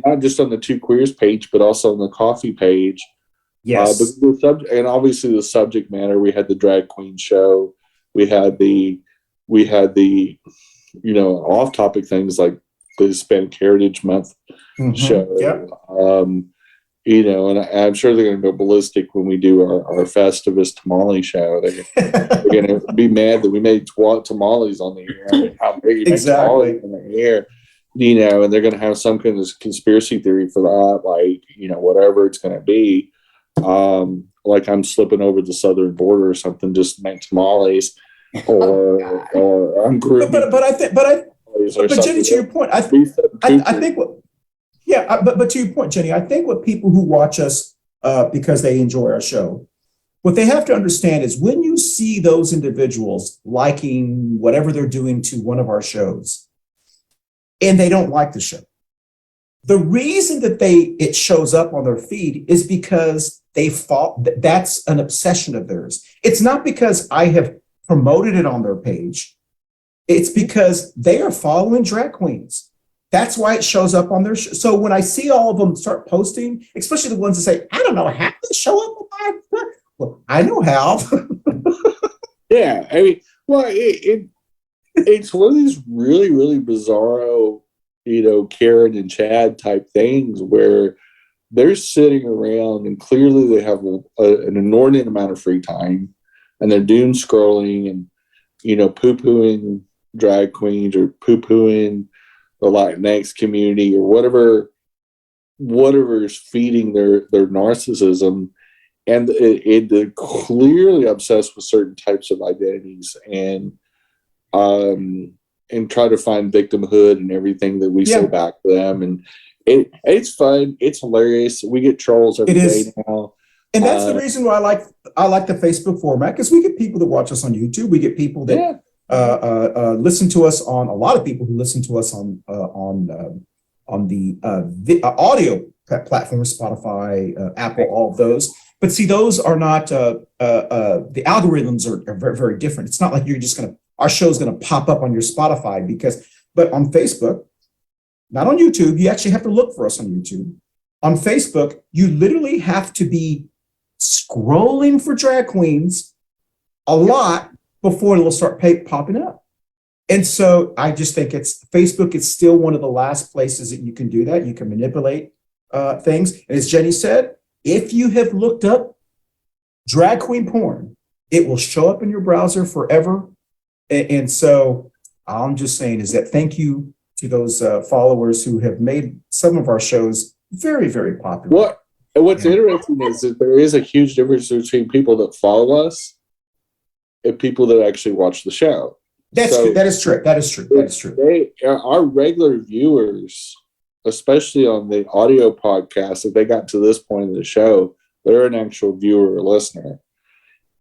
not just on the Two Queers page, but also on the Coffee page. Yes. And obviously the subject matter. We had the drag queen show. We had the off-topic things like the Hispanic Heritage Month show. Yep. And I'm sure they're going to go ballistic when we do our Festivus tamale show. They're going to be mad that we made tamales on the air. I mean, how big you make tamales on the air? And they're going to have some kind of conspiracy theory for that, like, whatever it's going to be. Like I'm slipping over the southern border or something, just to make tamales, or I'm grouping. But Jenny, to your point, I think but to your point, Jenny, I think what people who watch us because they enjoy our show, what they have to understand is when you see those individuals liking whatever they're doing to one of our shows, and they don't like the show, the reason that it shows up on their feed is because that's an obsession of theirs. It's not because I have promoted it on their page. It's because they are following drag queens. That's why it shows up on their show. So when I see all of them start posting, especially the ones that say, I don't know how to show up on my, well, I know how. Yeah, I mean, well, it's one of these really, really bizarro, Karen and Chad type things where they're sitting around and clearly they have an inordinate amount of free time, and they're doom scrolling and, poo-pooing drag queens or poo-pooing the Latinx community or whatever is feeding their narcissism. And they're clearly obsessed with certain types of identities and try to find victimhood and everything that we say back to them. And it's fun. It's hilarious. We get trolls every day now. And that's the reason why I like the Facebook format, because we get people that watch us on YouTube. We get people that listen to us on, a lot of people who listen to us on the audio platforms, Spotify, Apple, all of those. But see, those are not, the algorithms are very, very different. It's not like you're just our show's going to pop up on your Spotify but on Facebook, not on YouTube, you actually have to look for us on YouTube. On Facebook, you literally have to be scrolling for drag queens a lot before it'll start popping up. And so I just think Facebook is still one of the last places that you can do that. You can manipulate things. And as Jenny said, if you have looked up drag queen porn, it will show up in your browser forever. And so I'm just saying is that thank you to those followers who have made some of our shows very, very popular. What's interesting is that there is a huge difference between people that follow us and people that actually watch the show. That is true. Our regular viewers, especially on the audio podcast, if they got to this point of the show, they're an actual viewer or listener.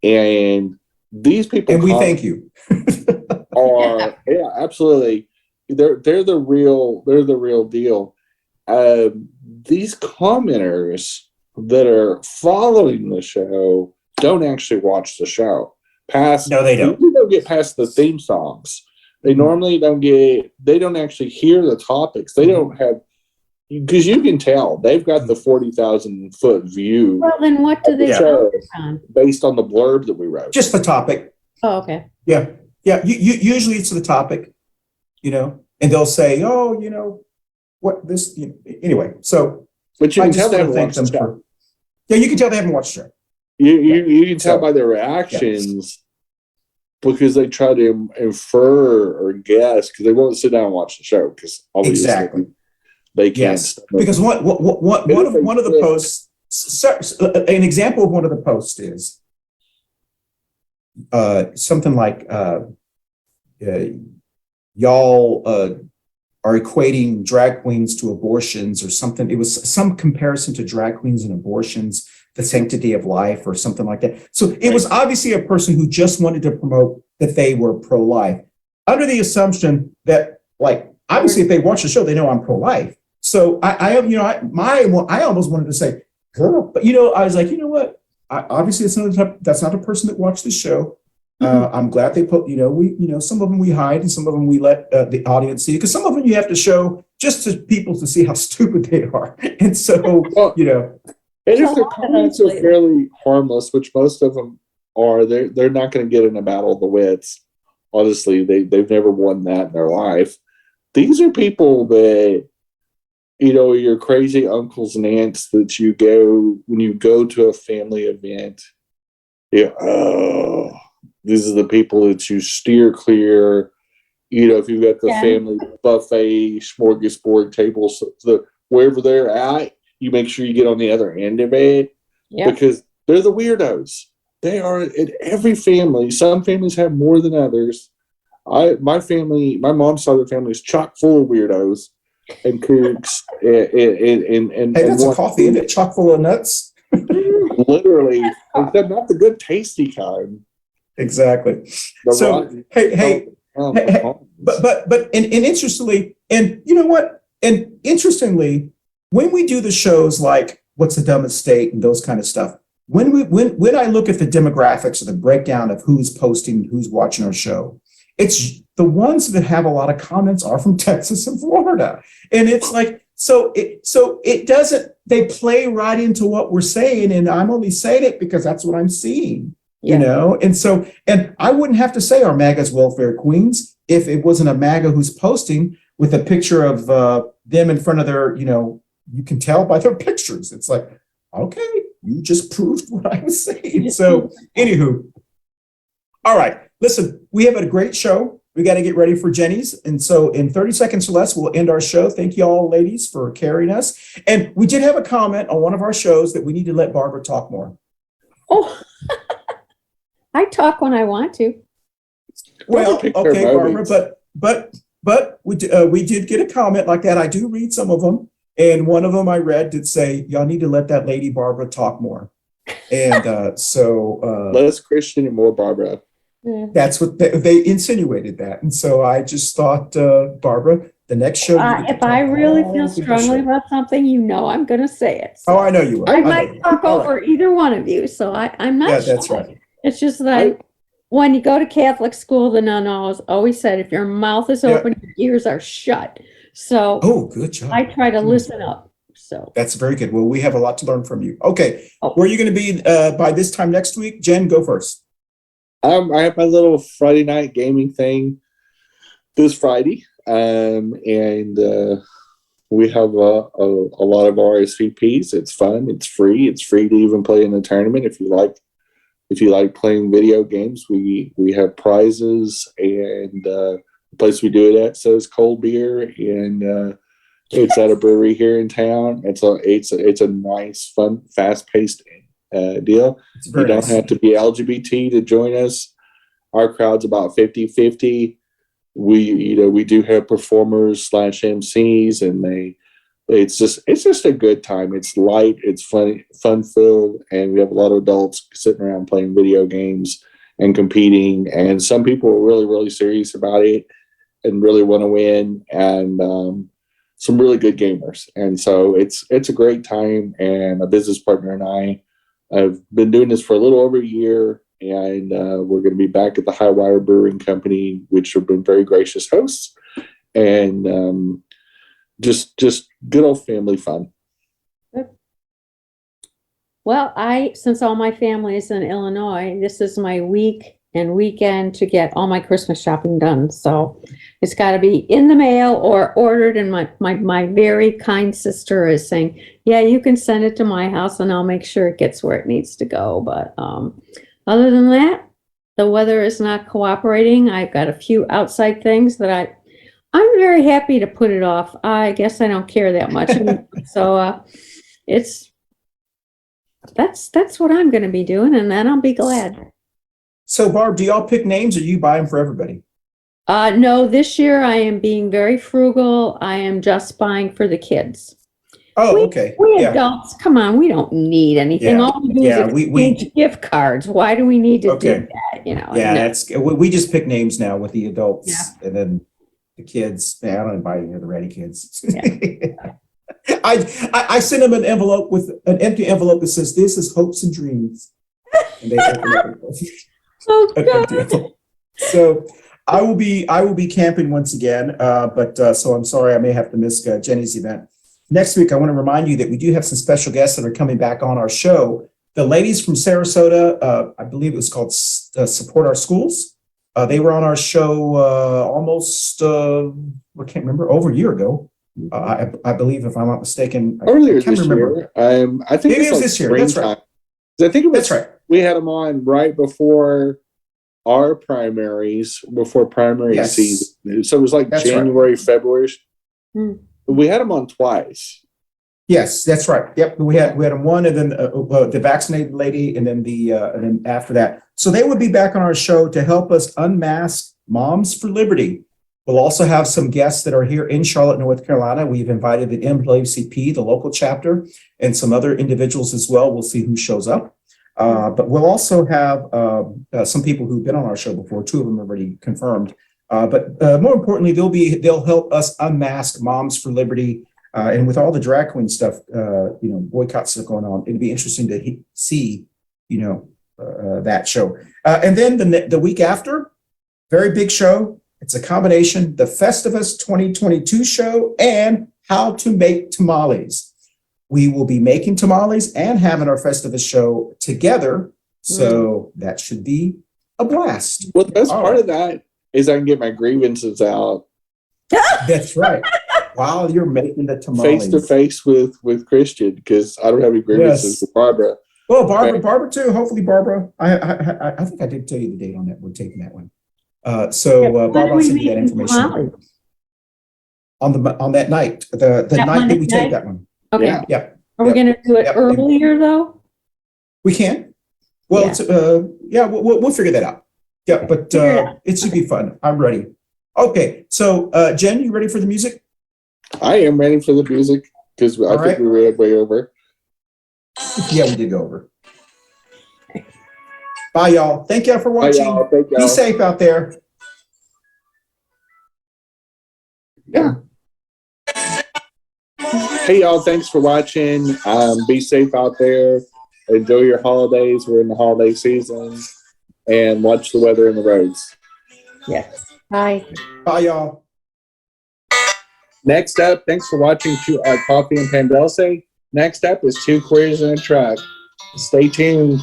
And these people, and we thank you. Absolutely. They're the real deal. These commenters that are following the show don't actually watch the show. No, they don't. They don't get past the theme songs. They normally they don't actually hear the topics. They don't have, because you can tell they've got the 40,000 foot view. Well, then what do they focus on? Based on the blurb that we wrote. Just the topic. Oh, okay. Yeah. Usually it's the topic, and they'll say, what this, anyway. So But you I can just tell they want to haven't thank watched them the show. for. Yeah, you can tell they haven't watched it. You can tell So, by their reactions because they try to infer or guess because they won't sit down and watch the show because obviously exactly. they can't. Yes, because one of the posts. An example of one of the posts is something like y'all are equating drag queens to abortions or something. It was some comparison to drag queens and abortions, the sanctity of life or something like that. So it was obviously a person who just wanted to promote that they were pro-life under the assumption that, like, obviously if they watch the show, they know I'm pro-life. So I almost wanted to say, girl, but I was like, you know what? Obviously that's not a person that watched the show. I'm glad they put, some of them we hide and some of them we let the audience see, because some of them you have to show just to people to see how stupid they are. And so, And if their comments are fairly harmless, which most of them are, they're not going to get in a battle of the wits. Honestly, they've never won that in their life. These are people that, your crazy uncles and aunts that you go when you go to a family event. These are the people that you steer clear. If you've got the family buffet, smorgasbord tables, wherever they're at, you make sure you get on the other end of it because they're the weirdos. They are in every family. Some families have more than others. My mom's side of the family is chock full of weirdos and kooks. And that's a coffee, isn't it? Chock full of nuts. Literally, except not the good, tasty kind. Exactly. But interestingly, and you know what? And interestingly, when we do the shows like What's the Dumbest State and those kind of stuff, when I look at the demographics or the breakdown of who's posting, who's watching our show, it's the ones that have a lot of comments are from Texas and Florida. And it's like, so it doesn't, they play right into what we're saying. And I'm only saying it because that's what I'm seeing, and I wouldn't have to say our MAGA's welfare queens if it wasn't a MAGA who's posting with a picture of them in front of their, you can tell by their pictures. It's like, okay, you just proved what I was saying. So anywho, all right, listen, we have a great show. We got to get ready for Jenny's. And so in 30 seconds or less, we'll end our show. Thank you all, ladies, for carrying us. And we did have a comment on one of our shows that we need to let Barbara talk more. Oh, I talk when I want to. Well, okay, Barbara, but we did get a comment like that. I do read some of them. And one of them I read did say, y'all need to let that lady Barbara talk more. And so less Christian and more Barbara. That's what they insinuated that. And so I just thought, Barbara, the next show. If I really feel strongly about something, I'm going to say it. So. Oh, I know you will. I might talk over either one of you. So I'm not. Yeah, that's right. It's just that when you go to Catholic school, the nun always said, if your mouth is open, your ears are shut. So good job. I try to listen up. So that's very good. Well, we have a lot to learn from you. Okay. Where are you going to be by this time next week? Jen, go first. I have my little Friday night gaming thing this Friday. And we have a lot of RSVPs. It's fun. It's free. It's free to even play in the tournament. If you like playing video games, we have prizes, and the place we do it at sells cold beer, and it's at a brewery here in town. It's a nice, fun, fast-paced deal. You don't have to be LGBT to join us. Our crowd's about 50-50. We do have performers / MCs, and it's just a good time. It's light, it's fun filled, and we have a lot of adults sitting around playing video games and competing. And some people are really, really serious about it and really want to win, and some really good gamers. And so it's a great time. And a business partner and I have been doing this for a little over a year. And we're going to be back at the High Wire Brewing Company, which have been very gracious hosts, and just good old family fun. Well, since all my family is in Illinois, this is my week and weekend to get all my Christmas shopping done. So it's got to be in the mail or ordered. And my very kind sister is saying, yeah, you can send it to my house and I'll make sure it gets where it needs to go. But other than that, the weather is not cooperating. I've got a few outside things that I'm very happy to put it off. I guess I don't care that much. So that's what I'm going to be doing, and then I'll be glad. So, Barb, do y'all pick names or you buy them for everybody? No, this year I am being very frugal. I am just buying for the kids. Oh, okay. We Yeah. adults, come on, we don't need anything. Yeah. All we do Yeah, is we- exchange gift cards. Why do we need to Okay. do that? You know? Yeah, no. we just pick names now with the adults, Yeah. and then the kids. I don't invite any of the ready kids. Yeah. I send them an envelope with an empty envelope that says, "This is hopes and dreams," and they open up Oh, an empty God. envelope. So I will be camping once again, but so I'm sorry I may have to miss Jenny's event. Next week, I want to remind you that we do have some special guests that are coming back on our show. The ladies from Sarasota, I believe it was called Support Our Schools. They were on our show almost, I can't remember, over a year ago. I believe, if I'm not mistaken. Earlier I can't this remember. year. I think Maybe it it was was this year. That's right. springtime. 'Cause I think it was. That's right. We had them on right before our primaries, before primary Yes. season. So it was like That's right. January, February. Hmm. We had them on twice. Yes, that's right. Yep, we had them one, and then the vaccinated lady, and then after that. So they would be back on our show to help us unmask Moms for Liberty. We'll also have some guests that are here in Charlotte, North Carolina. We've invited the NAACP, the local chapter, and some other individuals as well. We'll see who shows up. But we'll also have some people who've been on our show before. 2 of them already confirmed. But more importantly, they'll help us unmask Moms for Liberty. And with all the drag queen stuff, boycotts that are going on, it'd be interesting to see, that show. And then the week after, very big show. It's a combination, the Festivus 2022 show and how to make tamales. We will be making tamales and having our Festivus show together. So that should be a blast. Well, the best All part right. of that is I can get my grievances out That's right. While you're making the tamales. face to face with Christian, because I don't have any grievances Yes. with Barbara. Well, Barbara too. Hopefully, Barbara. I think I did tell you the date on that. We're taking that one. Barbara, I'll send you that information on that night. The That night that Monday we night? take that one. Okay. Yeah. Yeah, Are we Yep. going to do it Yep. earlier though? we can. Well, Yeah. we'll figure that out. Yeah, but Figure it out. it should be fun. I'm ready. Okay, so Jen, you ready for the music? I am ready for the music because I All think right. we were way over. Yeah, we did go over. Bye, y'all. Thank y'all for Bye, watching. y'all. Thank y'all. Be safe out there. Yeah. Hey, y'all. Thanks for watching. Be safe out there. Enjoy your holidays. We're in the holiday season. And watch the weather in the roads. Yes. Bye. Bye, y'all. Next up, thanks for watching Coffee and Pan Dulce. Next up is 2 Queers in a Truck. Stay tuned.